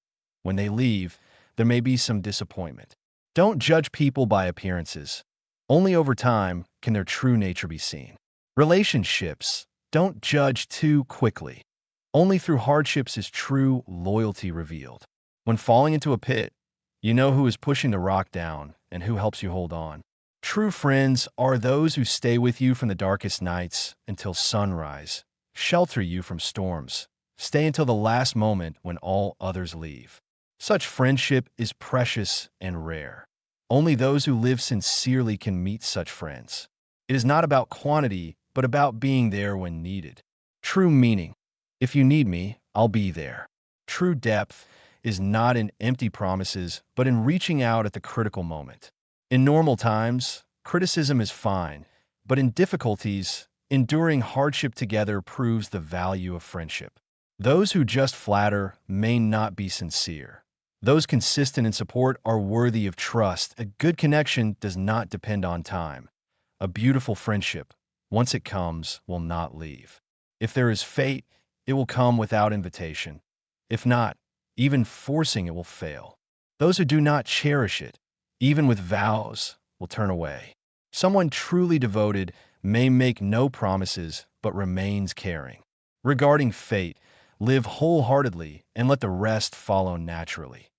When they leave, there may be some disappointment. Don't judge people by appearances. Only over time can their true nature be seen. Relationships. Don't judge too quickly. Only through hardships is true loyalty revealed. When falling into a pit, you know who is pushing the rock down and who helps you hold on. True friends are those who stay with you from the darkest nights until sunrise, shelter you from storms, stay until the last moment when all others leave. Such friendship is precious and rare. Only those who live sincerely can meet such friends. It is not about quantity, but about being there when needed. True meaning. If you need me, I'll be there. True depth is not in empty promises, but in reaching out at the critical moment. In normal times, criticism is fine, but in difficulties, enduring hardship together proves the value of friendship. Those who just flatter may not be sincere. Those consistent in support are worthy of trust. A good connection does not depend on time. A beautiful friendship, once it comes, will not leave. If there is fate, it will come without invitation. If not, even forcing it will fail. Those who do not cherish it, even with vows, will turn away. Someone truly devoted may make no promises but remains caring. Regarding fate, live wholeheartedly and let the rest follow naturally.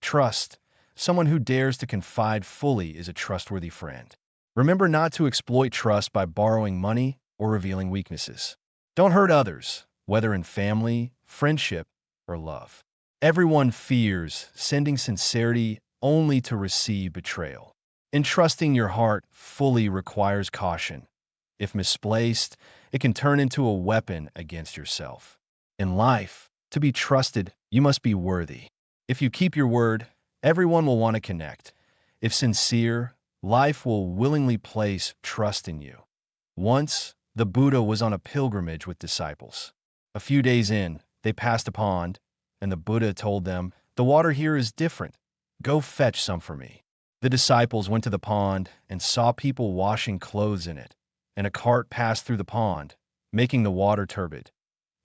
Trust. Someone who dares to confide fully is a trustworthy friend. Remember not to exploit trust by borrowing money or revealing weaknesses. Don't hurt others, whether in family, friendship, or love. Everyone fears sending sincerity only to receive betrayal. Entrusting your heart fully requires caution. If misplaced, it can turn into a weapon against yourself. In life, to be trusted, you must be worthy. If you keep your word, everyone will want to connect. If sincere, life will willingly place trust in you. Once, the Buddha was on a pilgrimage with disciples. A few days in, they passed a pond, and the Buddha told them, "The water here is different. Go fetch some for me." The disciples went to the pond and saw people washing clothes in it, and a cart passed through the pond, making the water turbid.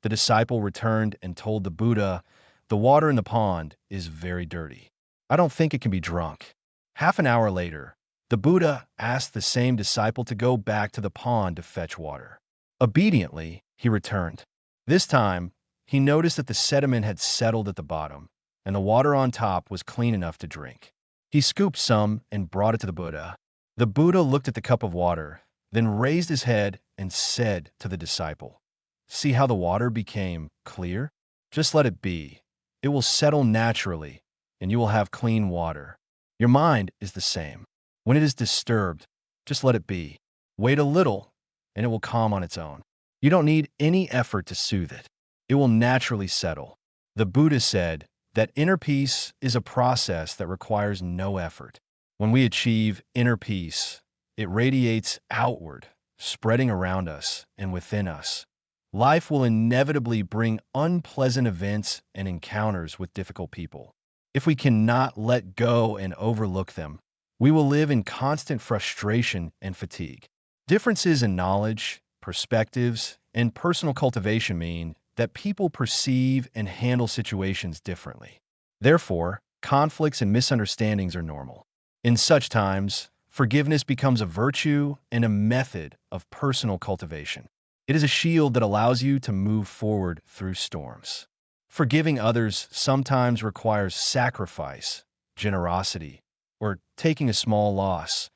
The disciple returned and told the Buddha, "The water in the pond is very dirty. I don't think it can be drunk." Half an hour later, the Buddha asked the same disciple to go back to the pond to fetch water. Obediently, he returned. This time, he noticed that the sediment had settled at the bottom, and the water on top was clean enough to drink. He scooped some and brought it to the Buddha. The Buddha looked at the cup of water, then raised his head and said to the disciple, "See how the water became clear? Just let it be. It will settle naturally, and you will have clean water. Your mind is the same. When it is disturbed, just let it be. Wait a little, and it will calm on its own. You don't need any effort to soothe it. It will naturally settle." The Buddha said that inner peace is a process that requires no effort. When we achieve inner peace, it radiates outward, spreading around us and within us. Life will inevitably bring unpleasant events and encounters with difficult people. If we cannot let go and overlook them, we will live in constant frustration and fatigue. Differences in knowledge, perspectives, and personal cultivation mean that people perceive and handle situations differently. Therefore, conflicts and misunderstandings are normal. In such times, forgiveness becomes a virtue and a method of personal cultivation. It is a shield that allows you to move forward through storms. Forgiving others sometimes requires sacrifice, generosity, or taking a small loss,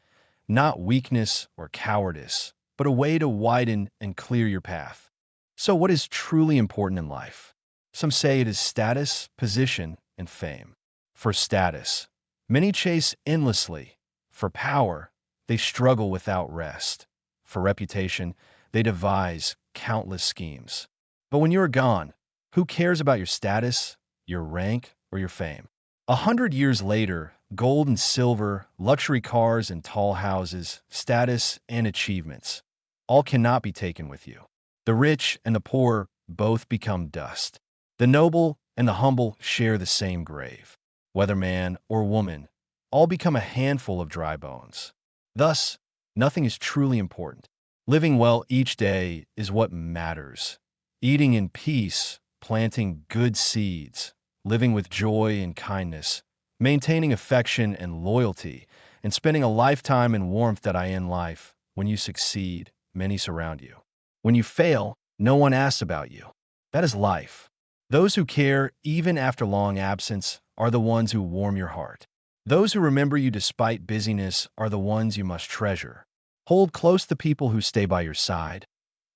not weakness or cowardice, but a way to widen and clear your path. So what is truly important in life? Some say it is status, position, and fame. For status, many chase endlessly. For power, they struggle without rest. For reputation, they devise countless schemes. But when you are gone, who cares about your status, your rank, or your fame? 100 years later, gold and silver, luxury cars and tall houses, status and achievements, all cannot be taken with you. The rich and the poor both become dust. The noble and the humble share the same grave. Whether man or woman, all become a handful of dry bones. Thus, nothing is truly important. Living well each day is what matters. Eating in peace, planting good seeds, living with joy and kindness, maintaining affection and loyalty, and spending a lifetime in warmth that I in life. When you succeed, many surround you. When you fail, no one asks about you. That is life. Those who care, even after long absence, are the ones who warm your heart. Those who remember you despite busyness are the ones you must treasure. Hold close the people who stay by your side.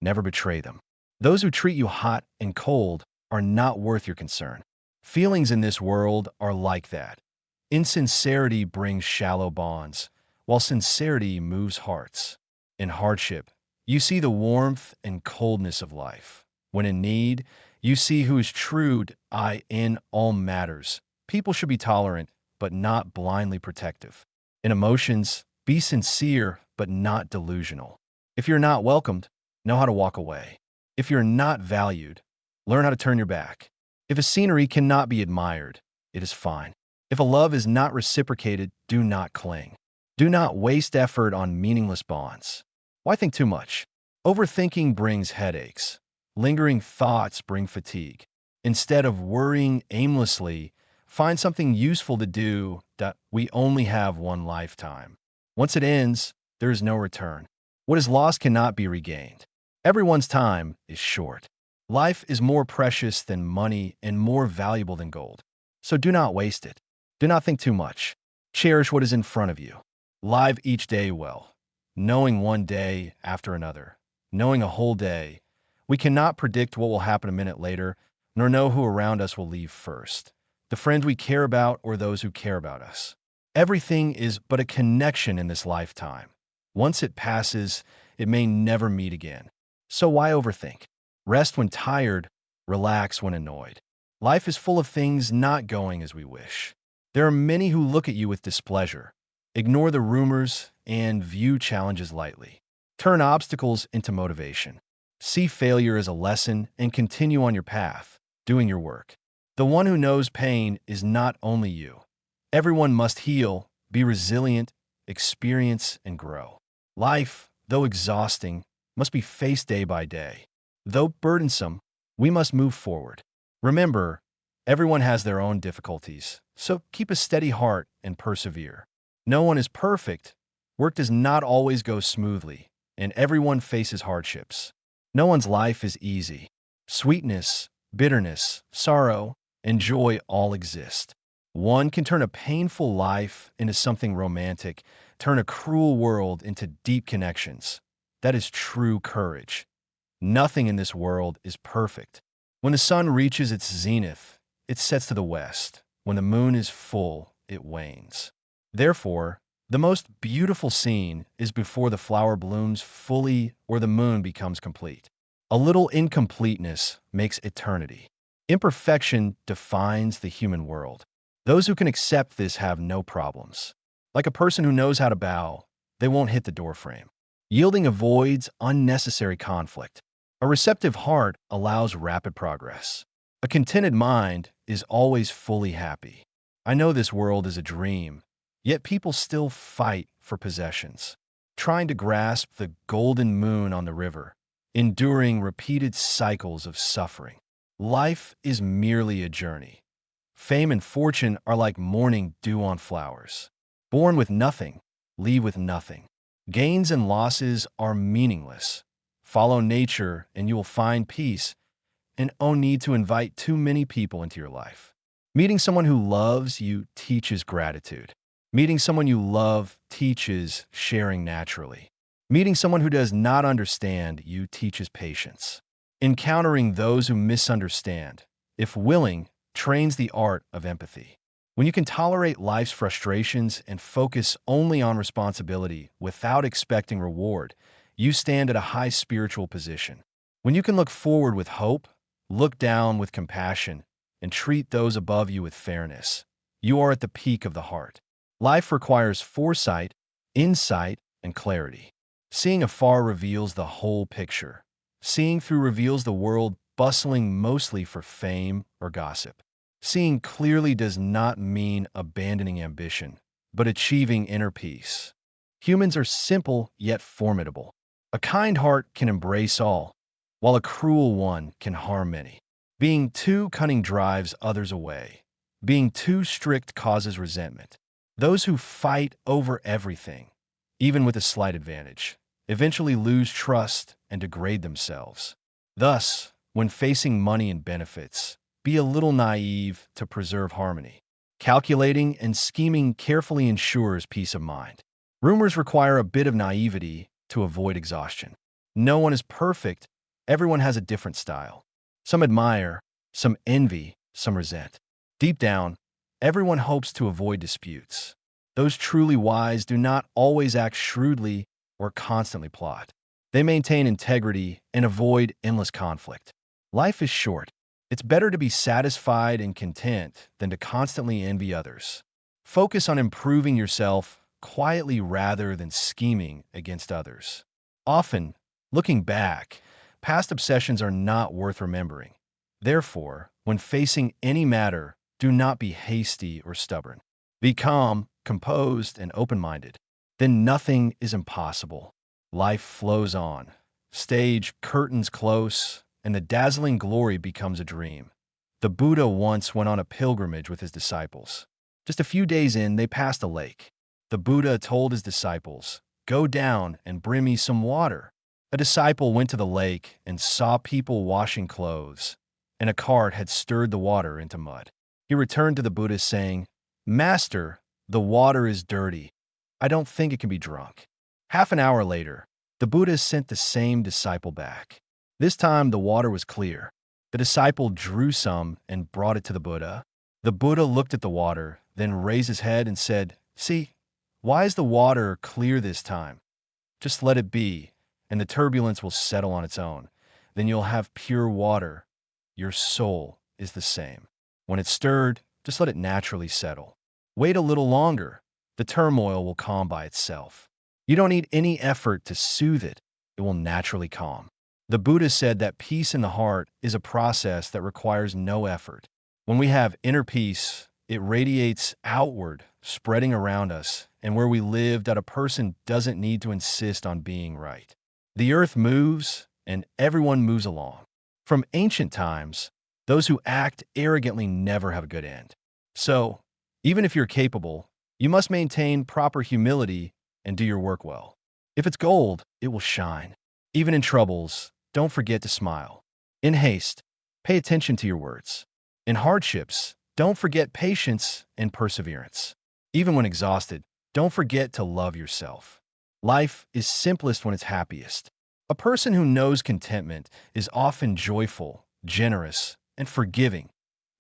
Never betray them. Those who treat you hot and cold are not worth your concern. Feelings in this world are like that. Insincerity brings shallow bonds, while sincerity moves hearts. In hardship, you see the warmth and coldness of life. When in need, you see who is true in all matters. People should be tolerant, but not blindly protective. In emotions, be sincere, but not delusional. If you're not welcomed, know how to walk away. If you're not valued, Learn how to turn your back. If a scenery cannot be admired, it is fine. If a love is not reciprocated, do not cling. Do not waste effort on meaningless bonds. Why think too much? Overthinking brings headaches. Lingering thoughts bring fatigue. Instead of worrying aimlessly, find something useful to do. That we only have one lifetime. Once it ends, there is no return. What is lost cannot be regained. Everyone's time is short. Life is more precious than money and more valuable than gold. So do not waste it. Do not think too much. Cherish what is in front of you. Live each day well, knowing one day after another, knowing a whole day. We cannot predict what will happen a minute later, nor know who around us will leave first, the friends we care about or those who care about us. Everything is but a connection in this lifetime. Once it passes, it may never meet again. So why overthink? Rest when tired, relax when annoyed. Life is full of things not going as we wish. There are many who look at you with displeasure. Ignore the rumors and view challenges lightly. Turn obstacles into motivation. See failure as a lesson and continue on your path, doing your work. The one who knows pain is not only you. Everyone must heal, be resilient, experience, and grow. Life, though exhausting, must be faced day by day. Though burdensome, we must move forward. Remember, everyone has their own difficulties, so keep a steady heart and persevere. No one is perfect. Work does not always go smoothly, and everyone faces hardships. No one's life is easy. Sweetness, bitterness, sorrow, and joy all exist. One can turn a painful life into something romantic, turn a cruel world into deep connections. That is true courage. Nothing in this world is perfect. When the sun reaches its zenith, it sets to the west. When the moon is full, it wanes. Therefore, the most beautiful scene is before the flower blooms fully or the moon becomes complete. A little incompleteness makes eternity. Imperfection defines the human world. Those who can accept this have no problems. Like a person who knows how to bow, they won't hit the doorframe. Yielding avoids unnecessary conflict. A receptive heart allows rapid progress. A contented mind is always fully happy. I know this world is a dream, yet people still fight for possessions, trying to grasp the golden moon on the river, enduring repeated cycles of suffering. Life is merely a journey. Fame and fortune are like morning dew on flowers. Born with nothing, leave with nothing. Gains and losses are meaningless. Follow nature and you will find peace, and no need to invite too many people into your life. Meeting someone who loves you teaches gratitude. Meeting someone you love teaches sharing naturally. Meeting someone who does not understand you teaches patience. Encountering those who misunderstand, if willing, trains the art of empathy. When you can tolerate life's frustrations and focus only on responsibility without expecting reward, you stand at a high spiritual position. When you can look forward with hope, look down with compassion, and treat those above you with fairness, you are at the peak of the heart. Life requires foresight, insight, and clarity. Seeing afar reveals the whole picture. Seeing through reveals the world bustling mostly for fame or gossip. Seeing clearly does not mean abandoning ambition, but achieving inner peace. Humans are simple yet formidable. A kind heart can embrace all, while a cruel one can harm many. Being too cunning drives others away. Being too strict causes resentment. Those who fight over everything, even with a slight advantage, eventually lose trust and degrade themselves. Thus, when facing money and benefits, be a little naive to preserve harmony. Calculating and scheming carefully ensures peace of mind. Rumors require a bit of naivety to avoid exhaustion. No one is perfect. Everyone has a different style. Some admire, some envy, some resent. Deep down, everyone hopes to avoid disputes. Those truly wise do not always act shrewdly or constantly plot. They maintain integrity and avoid endless conflict. Life is short. It's better to be satisfied and content than to constantly envy others. Focus on improving yourself quietly rather than scheming against others. Often, looking back, past obsessions are not worth remembering. Therefore, when facing any matter, do not be hasty or stubborn. Be calm, composed, and open-minded. Then nothing is impossible. Life flows on. Stage curtains close, and the dazzling glory becomes a dream. The Buddha once went on a pilgrimage with his disciples. Just a few days in, they passed a lake. The Buddha told his disciples, "Go down and bring me some water." A disciple went to the lake and saw people washing clothes, and a cart had stirred the water into mud. He returned to the Buddha saying, "Master, the water is dirty. I don't think it can be drunk." Half an hour later, the Buddha sent the same disciple back. This time the water was clear. The disciple drew some and brought it to the Buddha. The Buddha looked at the water, then raised his head and said, "See, why is the water clear this time? Just let it be, and the turbulence will settle on its own. Then you'll have pure water. Your soul is the same. When it's stirred, just let it naturally settle. Wait a little longer. The turmoil will calm by itself. You don't need any effort to soothe it. It will naturally calm." The Buddha said that peace in the heart is a process that requires no effort. When we have inner peace, it radiates outward, spreading around us, and where we live that a person doesn't need to insist on being right. The earth moves, and everyone moves along. From ancient times, those who act arrogantly never have a good end. So, even if you're capable, you must maintain proper humility and do your work well. If it's gold, it will shine. Even in troubles, don't forget to smile. In haste, pay attention to your words. In hardships, don't forget patience and perseverance. Even when exhausted, don't forget to love yourself. Life is simplest when it's happiest. A person who knows contentment is often joyful, generous, and forgiving.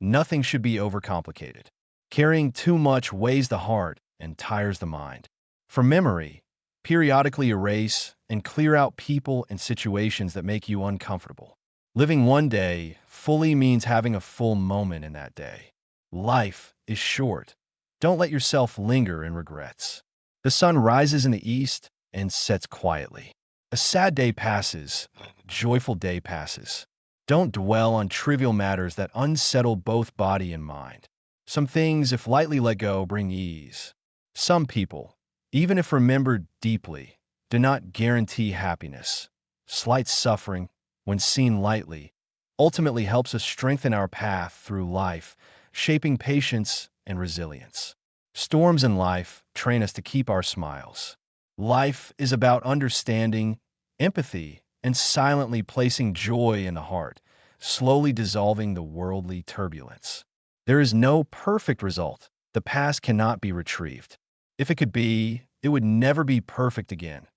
Nothing should be overcomplicated. Carrying too much weighs the heart and tires the mind. For memory, periodically erase and clear out people and situations that make you uncomfortable. Living one day fully means having a full moment in that day. Life is short. Don't let yourself linger in regrets. The sun rises in the east and sets quietly. A sad day passes, a joyful day passes. Don't dwell on trivial matters that unsettle both body and mind. Some things, if lightly let go, bring ease. Some people, even if remembered deeply, do not guarantee happiness. Slight suffering, when seen lightly, ultimately helps us strengthen our path through life, shaping patience and resilience. Storms in life train us to keep our smiles. Life is about understanding, empathy, and silently placing joy in the heart, slowly dissolving the worldly turbulence. There is no perfect result. The past cannot be retrieved. If it could be, it would never be perfect again.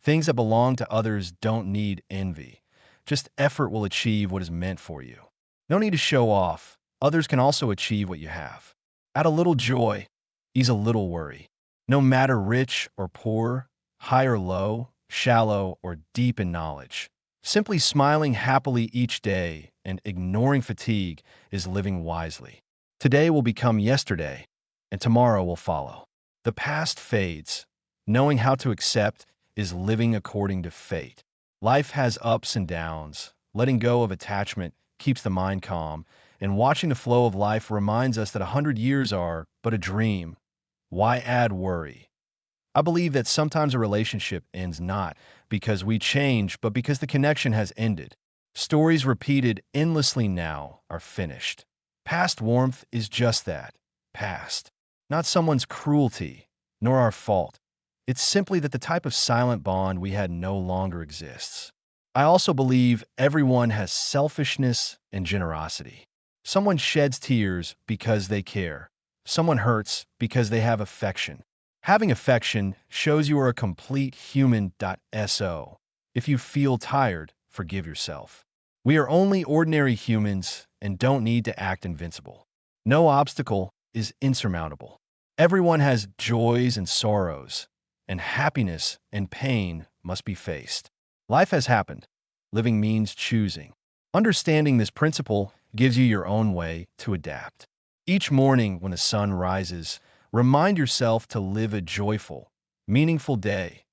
Things that belong to others don't need envy. Just effort will achieve what is meant for you. No need to show off. Others can also achieve what you have. Add a little joy, ease a little worry. No matter rich or poor, high or low, shallow or deep in knowledge, simply smiling happily each day and ignoring fatigue is living wisely. Today will become yesterday, and tomorrow will follow. The past fades. Knowing how to accept is living according to fate. Life has ups and downs. Letting go of attachment keeps the mind calm, and watching the flow of life reminds us that 100 years are but a dream. Why add worry? I believe that sometimes a relationship ends not because we change, but because the connection has ended. Stories repeated endlessly now are finished. Past warmth is just that, past. Not someone's cruelty, nor our fault. It's simply that the type of silent bond we had no longer exists. I also believe everyone has selfishness and generosity. Someone sheds tears because they care. Someone hurts because they have affection. Having affection shows you are a complete human. So, if you feel tired, forgive yourself. We are only ordinary humans and don't need to act invincible. No obstacle is insurmountable. Everyone has joys and sorrows, and happiness and pain must be faced. Life has happened. Living means choosing. Understanding this principle gives you your own way to adapt. Each morning when the sun rises, remind yourself to live a joyful, meaningful day,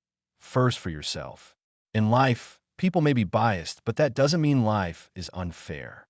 first for yourself. In life, people may be biased, but that doesn't mean life is unfair.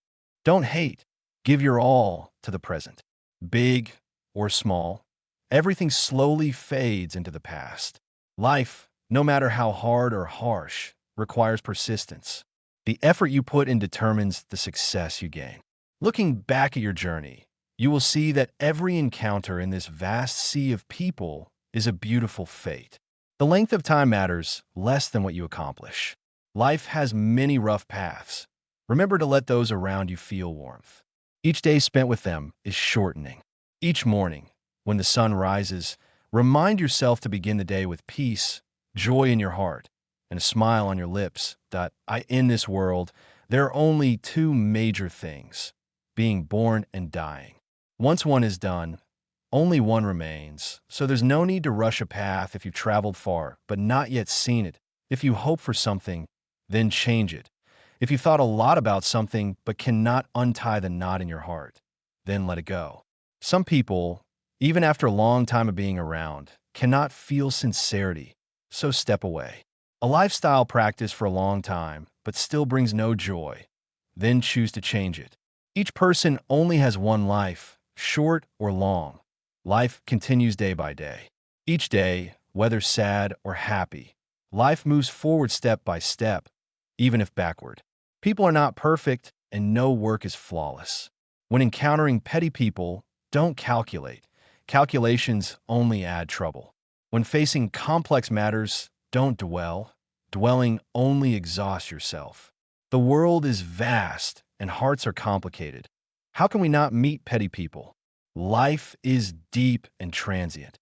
Don't hate. Give your all to the present. Big or small, everything slowly fades into the past. Life, no matter how hard or harsh, requires persistence. The effort you put in determines the success you gain. Looking back at your journey, you will see that every encounter in this vast sea of people is a beautiful fate. The length of time matters less than what you accomplish. Life has many rough paths. Remember to let those around you feel warmth. Each day spent with them is shortening. Each morning, when the sun rises, remind yourself to begin the day with peace, joy in your heart, and a smile on your lips. In this world, there are only two major things: being born and dying. Once one is done, only one remains, so there's no need to rush a path if you've traveled far but not yet seen it. If you hope for something, then change it. If you've thought a lot about something but cannot untie the knot in your heart, then let it go. Some people, even after a long time of being around, cannot feel sincerity, so step away. A lifestyle practice for a long time but still brings no joy, then choose to change it. Each person only has one life, short or long. Life continues day by day. Each day, whether sad or happy, life moves forward step by step, even if backward. People are not perfect, and no work is flawless. When encountering petty people, don't calculate. Calculations only add trouble. When facing complex matters, don't dwell. Dwelling only exhausts yourself. The world is vast, and hearts are complicated. How can we not meet petty people? Life is deep and transient.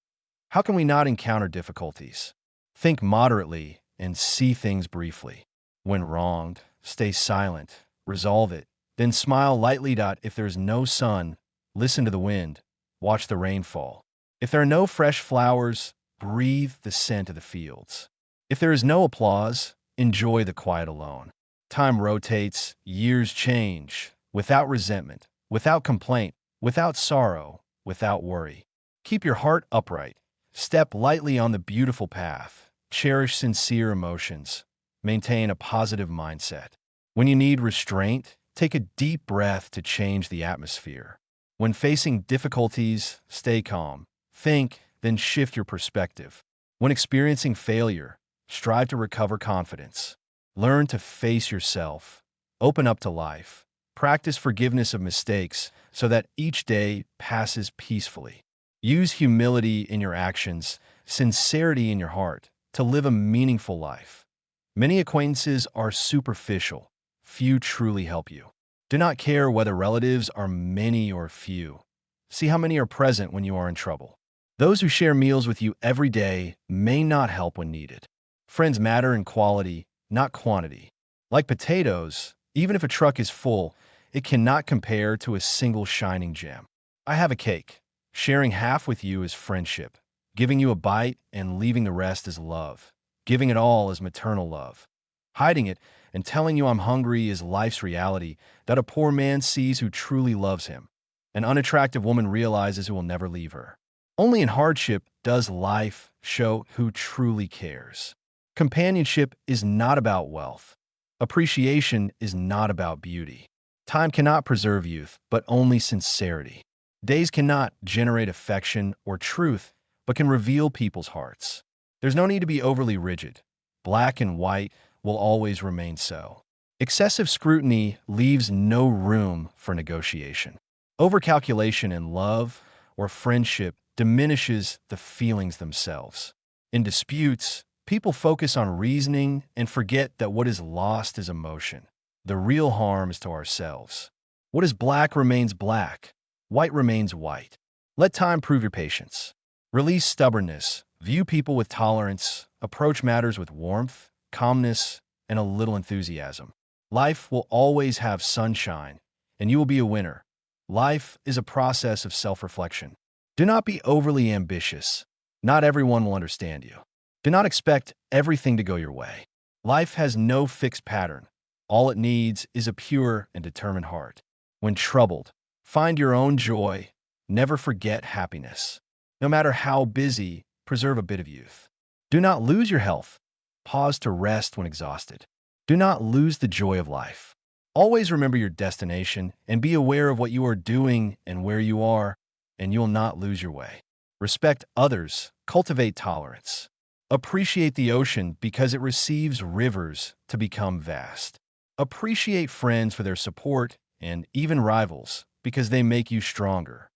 How can we not encounter difficulties? Think moderately and see things briefly. When wronged, stay silent, resolve it, then smile lightly. If there is no sun, listen to the wind, watch the rain fall. If there are no fresh flowers, breathe the scent of the fields. If there is no applause, enjoy the quiet alone. Time rotates, years change, without resentment, without complaint, without sorrow, without worry. Keep your heart upright. Step lightly on the beautiful path. Cherish sincere emotions. Maintain a positive mindset. When you need restraint, take a deep breath to change the atmosphere. When facing difficulties, stay calm. Think, then shift your perspective. When experiencing failure, strive to recover confidence. Learn to face yourself. Open up to life. Practice forgiveness of mistakes so that each day passes peacefully. Use humility in your actions, sincerity in your heart, to live a meaningful life. Many acquaintances are superficial. Few truly help you. Do not care whether relatives are many or few. See how many are present when you are in trouble. Those who share meals with you every day may not help when needed. Friends matter in quality, not quantity. Like potatoes, even if a truck is full, it cannot compare to a single shining gem. I have a cake. Sharing half with you is friendship. Giving you a bite and leaving the rest is love. Giving it all is maternal love. Hiding it and telling you I'm hungry is life's reality that a poor man sees who truly loves him. An unattractive woman realizes who will never leave her. Only in hardship does life show who truly cares. Companionship is not about wealth. Appreciation is not about beauty. Time cannot preserve youth, but only sincerity. Days cannot generate affection or truth, but can reveal people's hearts. There's no need to be overly rigid. Black and white will always remain so. Excessive scrutiny leaves no room for negotiation. Overcalculation in love or friendship diminishes the feelings themselves. In disputes, people focus on reasoning and forget that what is lost is emotion. The real harm is to ourselves. What is black remains black. White remains white. Let time prove your patience. Release stubbornness. View people with tolerance. Approach matters with warmth, calmness, and a little enthusiasm. Life will always have sunshine, and you will be a winner. Life is a process of self-reflection. Do not be overly ambitious. Not everyone will understand you. Do not expect everything to go your way. Life has no fixed pattern. All it needs is a pure and determined heart. When troubled, find your own joy. Never forget happiness. No matter how busy, preserve a bit of youth. Do not lose your health. Pause to rest when exhausted. Do not lose the joy of life. Always remember your destination and be aware of what you are doing and where you are, and you'll not lose your way. Respect others, cultivate tolerance. Appreciate the ocean because it receives rivers to become vast. Appreciate friends for their support and even rivals because they make you stronger.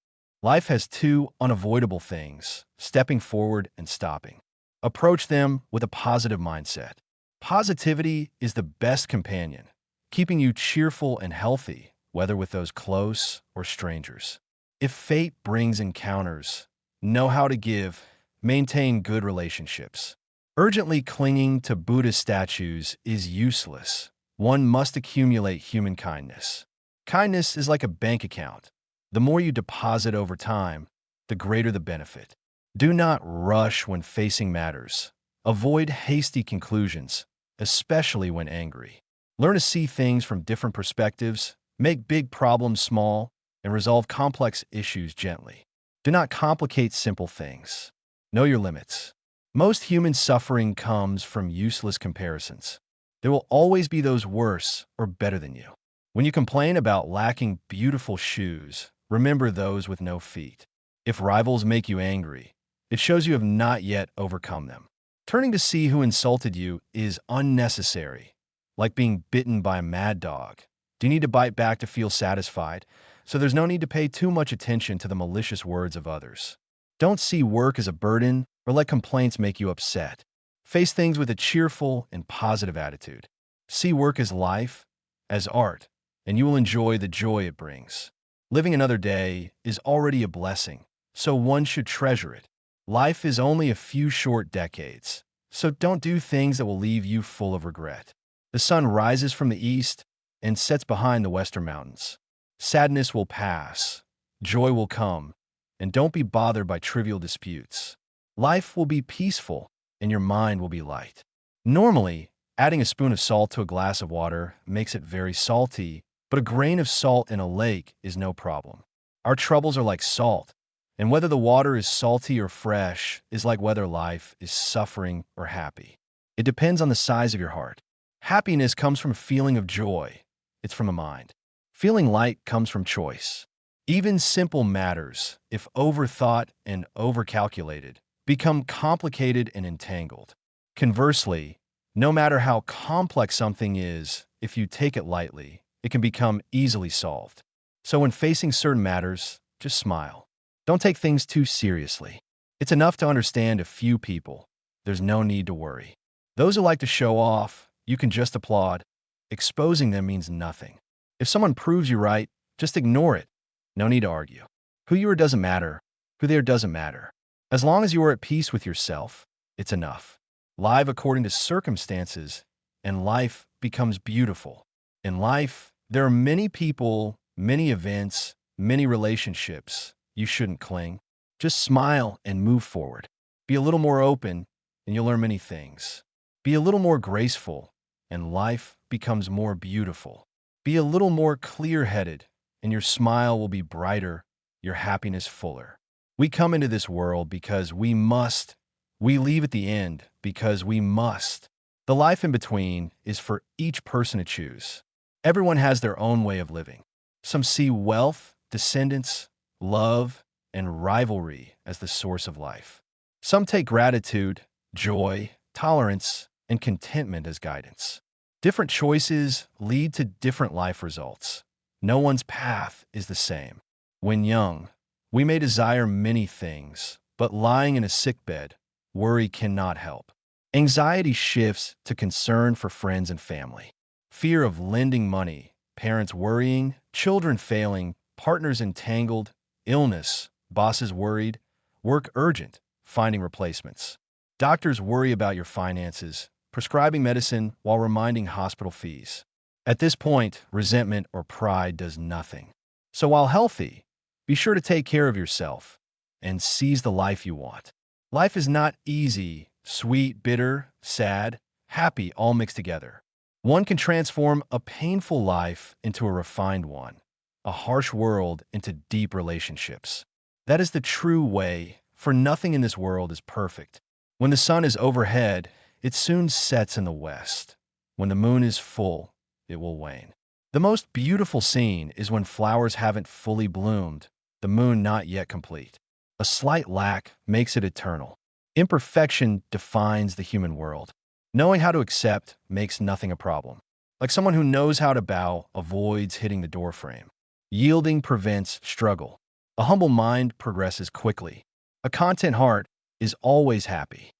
Life has two unavoidable things: stepping forward and stopping. Approach them with a positive mindset. Positivity is the best companion, keeping you cheerful and healthy, whether with those close or strangers. If fate brings encounters, know how to give, maintain good relationships. Urgently clinging to Buddhist statues is useless. One must accumulate human kindness. Kindness is like a bank account. The more you deposit over time, the greater the benefit. Do not rush when facing matters. Avoid hasty conclusions, especially when angry. Learn to see things from different perspectives, make big problems small, and resolve complex issues gently. Do not complicate simple things. Know your limits. Most human suffering comes from useless comparisons. There will always be those worse or better than you. When you complain about lacking beautiful shoes, remember those with no feet. If rivals make you angry, it shows you have not yet overcome them. Turning to see who insulted you is unnecessary, like being bitten by a mad dog. Do you need to bite back to feel satisfied? So there's no need to pay too much attention to the malicious words of others. Don't see work as a burden or let complaints make you upset. Face things with a cheerful and positive attitude. See work as life, as art, and you will enjoy the joy it brings. Living another day is already a blessing, so one should treasure it. Life is only a few short decades, so don't do things that will leave you full of regret. The sun rises from the east and sets behind the western mountains. Sadness will pass, joy will come, and don't be bothered by trivial disputes. Life will be peaceful, and your mind will be light. Normally, adding a spoon of salt to a glass of water makes it very salty, but a grain of salt in a lake is no problem. Our troubles are like salt, and whether the water is salty or fresh is like whether life is suffering or happy. It depends on the size of your heart. Happiness comes from a feeling of joy. It's from the mind. Feeling light comes from choice. Even simple matters, if overthought and overcalculated, become complicated and entangled. Conversely, no matter how complex something is, if you take it lightly, it can become easily solved. So when facing certain matters, just smile. Don't take things too seriously. It's enough to understand a few people. There's no need to worry. Those who like to show off, you can just applaud. Exposing them means nothing. If someone proves you right, just ignore it. No need to argue. Who you are doesn't matter. Who they are doesn't matter. As long as you are at peace with yourself, it's enough. Live according to circumstances, and life becomes beautiful. In life, there are many people, many events, many relationships. You shouldn't cling. Just smile and move forward. Be a little more open, and you'll learn many things. Be a little more graceful, and life becomes more beautiful. Be a little more clear-headed, and your smile will be brighter, your happiness fuller. We come into this world because we must. We leave at the end because we must. The life in between is for each person to choose. Everyone has their own way of living. Some see wealth, descendants, love, and rivalry as the source of life. Some take gratitude, joy, tolerance, and contentment as guidance. Different choices lead to different life results. No one's path is the same. When young, we may desire many things, but lying in a sickbed, worry cannot help. Anxiety shifts to concern for friends and family. Fear of lending money, parents worrying, children failing, partners entangled, illness, bosses worried, work urgent, finding replacements. Doctors worry about your finances, prescribing medicine while reminding hospital fees. At this point, resentment or pride does nothing. So while healthy, be sure to take care of yourself and seize the life you want. Life is not easy, sweet, bitter, sad, happy, all mixed together. One can transform a painful life into a refined one, a harsh world into deep relationships. That is the true way, for nothing in this world is perfect. When the sun is overhead, it soon sets in the west. When the moon is full, it will wane. The most beautiful scene is when flowers haven't fully bloomed, the moon not yet complete. A slight lack makes it eternal. Imperfection defines the human world. Knowing how to accept makes nothing a problem. Like someone who knows how to bow avoids hitting the doorframe. Yielding prevents struggle. A humble mind progresses quickly. A content heart is always happy.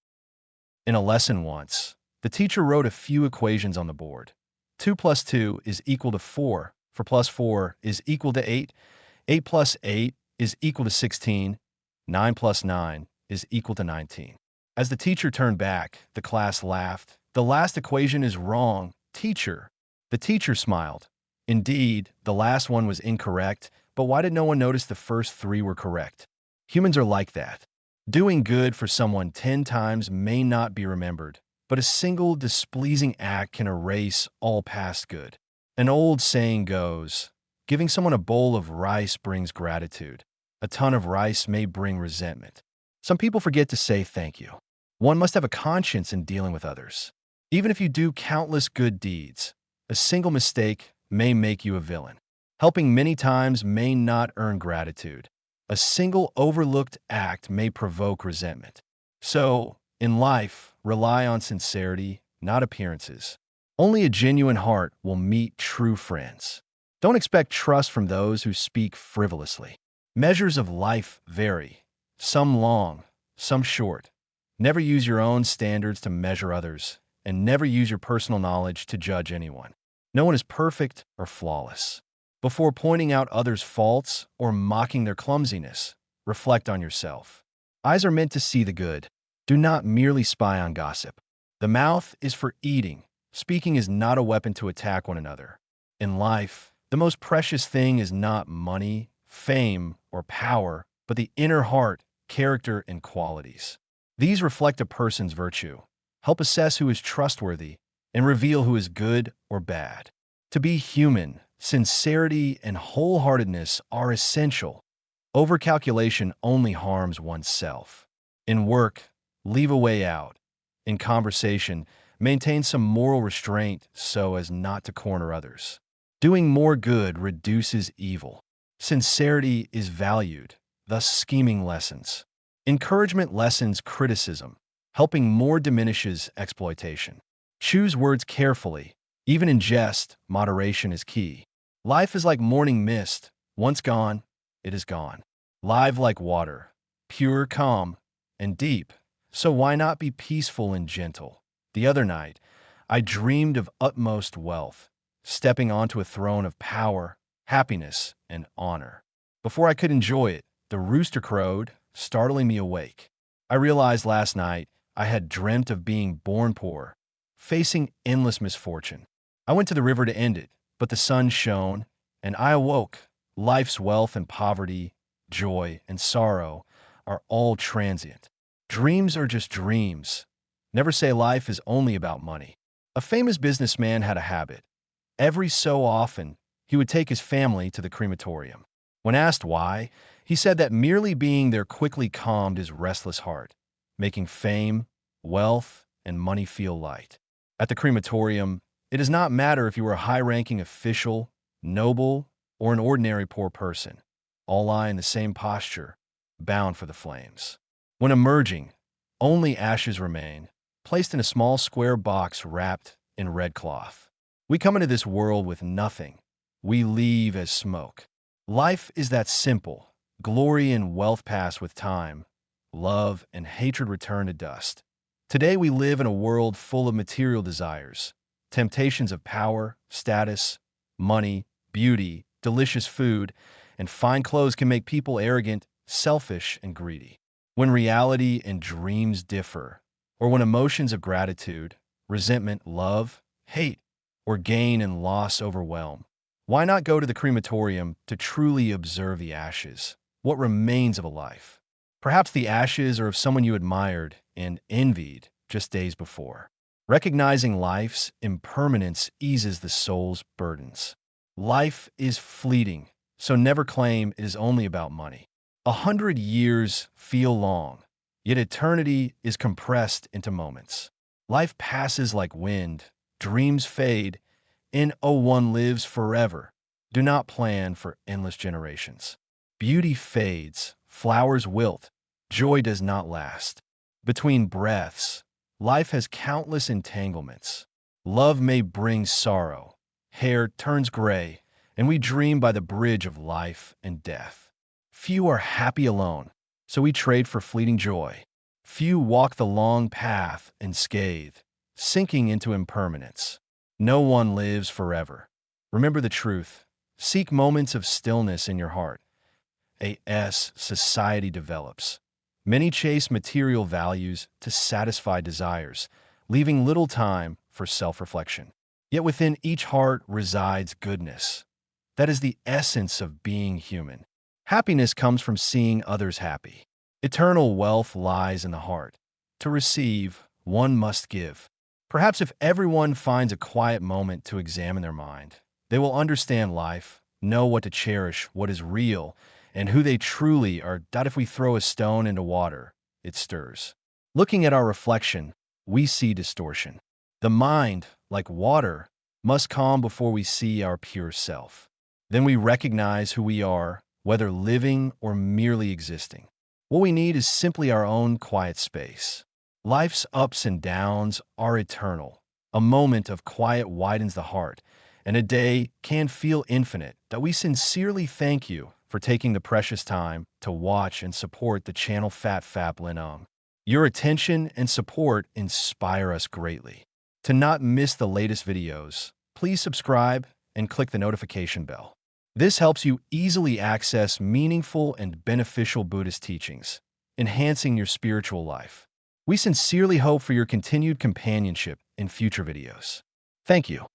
In a lesson once, the teacher wrote a few equations on the board. 2 plus 2 is equal to 4, 4 plus 4 is equal to 8, 8 plus 8 is equal to 16, 9 plus 9 is equal to 19. As the teacher turned back, the class laughed. The last equation is wrong, teacher. The teacher smiled. Indeed, the last one was incorrect, but why did no one notice the first three were correct? Humans are like that. Doing good for someone 10 times may not be remembered, but a single displeasing act can erase all past good. An old saying goes, giving someone a bowl of rice brings gratitude. A ton of rice may bring resentment. Some people forget to say thank you. One must have a conscience in dealing with others. Even if you do countless good deeds, a single mistake may make you a villain. Helping many times may not earn gratitude. A single overlooked act may provoke resentment. So, in life, rely on sincerity, not appearances. Only a genuine heart will meet true friends. Don't expect trust from those who speak frivolously. Measures of life vary, some long, some short. Never use your own standards to measure others, and never use your personal knowledge to judge anyone. No one is perfect or flawless. Before pointing out others' faults or mocking their clumsiness, reflect on yourself. Eyes are meant to see the good. Do not merely spy on gossip. The mouth is for eating. Speaking is not a weapon to attack one another. In life, the most precious thing is not money, fame, or power, but the inner heart, character, and qualities. These reflect a person's virtue, help assess who is trustworthy, and reveal who is good or bad. To be human, sincerity and wholeheartedness are essential. Overcalculation only harms oneself. In work, leave a way out. In conversation, maintain some moral restraint so as not to corner others. Doing more good reduces evil. Sincerity is valued, thus scheming lessens. Encouragement lessens criticism. Helping more diminishes exploitation. Choose words carefully. Even in jest, moderation is key. Life is like morning mist. Once gone, it is gone. Live like water, pure, calm, and deep. So why not be peaceful and gentle? The other night, I dreamed of utmost wealth, stepping onto a throne of power, happiness, and honor. Before I could enjoy it, the rooster crowed, startling me awake. I realized last night I had dreamt of being born poor, facing endless misfortune. I went to the river to end it, but the sun shone, and I awoke. Life's wealth and poverty, joy and sorrow are all transient. Dreams are just dreams. Never say life is only about money. A famous businessman had a habit. Every so often, he would take his family to the crematorium. When asked why, he said that merely being there quickly calmed his restless heart, making fame, wealth, and money feel light. At the crematorium, it does not matter if you are a high-ranking official, noble, or an ordinary poor person. All lie in the same posture, bound for the flames. When emerging, only ashes remain, placed in a small square box wrapped in red cloth. We come into this world with nothing. We leave as smoke. Life is that simple. Glory and wealth pass with time. Love and hatred return to dust. Today we live in a world full of material desires, temptations of power, status, money, beauty, delicious food, and fine clothes can make people arrogant, selfish, and greedy. When reality and dreams differ, or when emotions of gratitude, resentment, love, hate, or gain and loss overwhelm, why not go to the crematorium to truly observe the ashes, what remains of a life? Perhaps the ashes are of someone you admired and envied just days before. Recognizing life's impermanence eases the soul's burdens. Life is fleeting, so never claim it is only about money. 100 years feel long, yet eternity is compressed into moments. Life passes like wind, dreams fade, In one lives forever. Do not plan for endless generations. Beauty fades, flowers wilt, joy does not last. Between breaths, life has countless entanglements. Love may bring sorrow, hair turns gray, and we dream by the bridge of life and death. Few are happy alone, so we trade for fleeting joy. Few walk the long path unscathed, sinking into impermanence. No one lives forever. Remember the truth. Seek moments of stillness in your heart. As society develops, many chase material values to satisfy desires, leaving little time for self-reflection. Yet within each heart resides goodness. That is the essence of being human. Happiness comes from seeing others happy. Eternal wealth lies in the heart. To receive, one must give. Perhaps if everyone finds a quiet moment to examine their mind, they will understand life, know what to cherish, what is real, and who they truly are. That if we throw a stone into water, it stirs. Looking at our reflection, we see distortion. The mind, like water, must calm before we see our pure self. Then we recognize who we are, whether living or merely existing. What we need is simply our own quiet space. Life's ups and downs are eternal. A moment of quiet widens the heart, and a day can feel infinite. That we sincerely thank you for taking the precious time to watch and support the channel Fat Fap Linong. Your attention and support inspire us greatly. To not miss the latest videos, please subscribe and click the notification bell. This helps you easily access meaningful and beneficial Buddhist teachings, enhancing your spiritual life. We sincerely hope for your continued companionship in future videos. Thank you.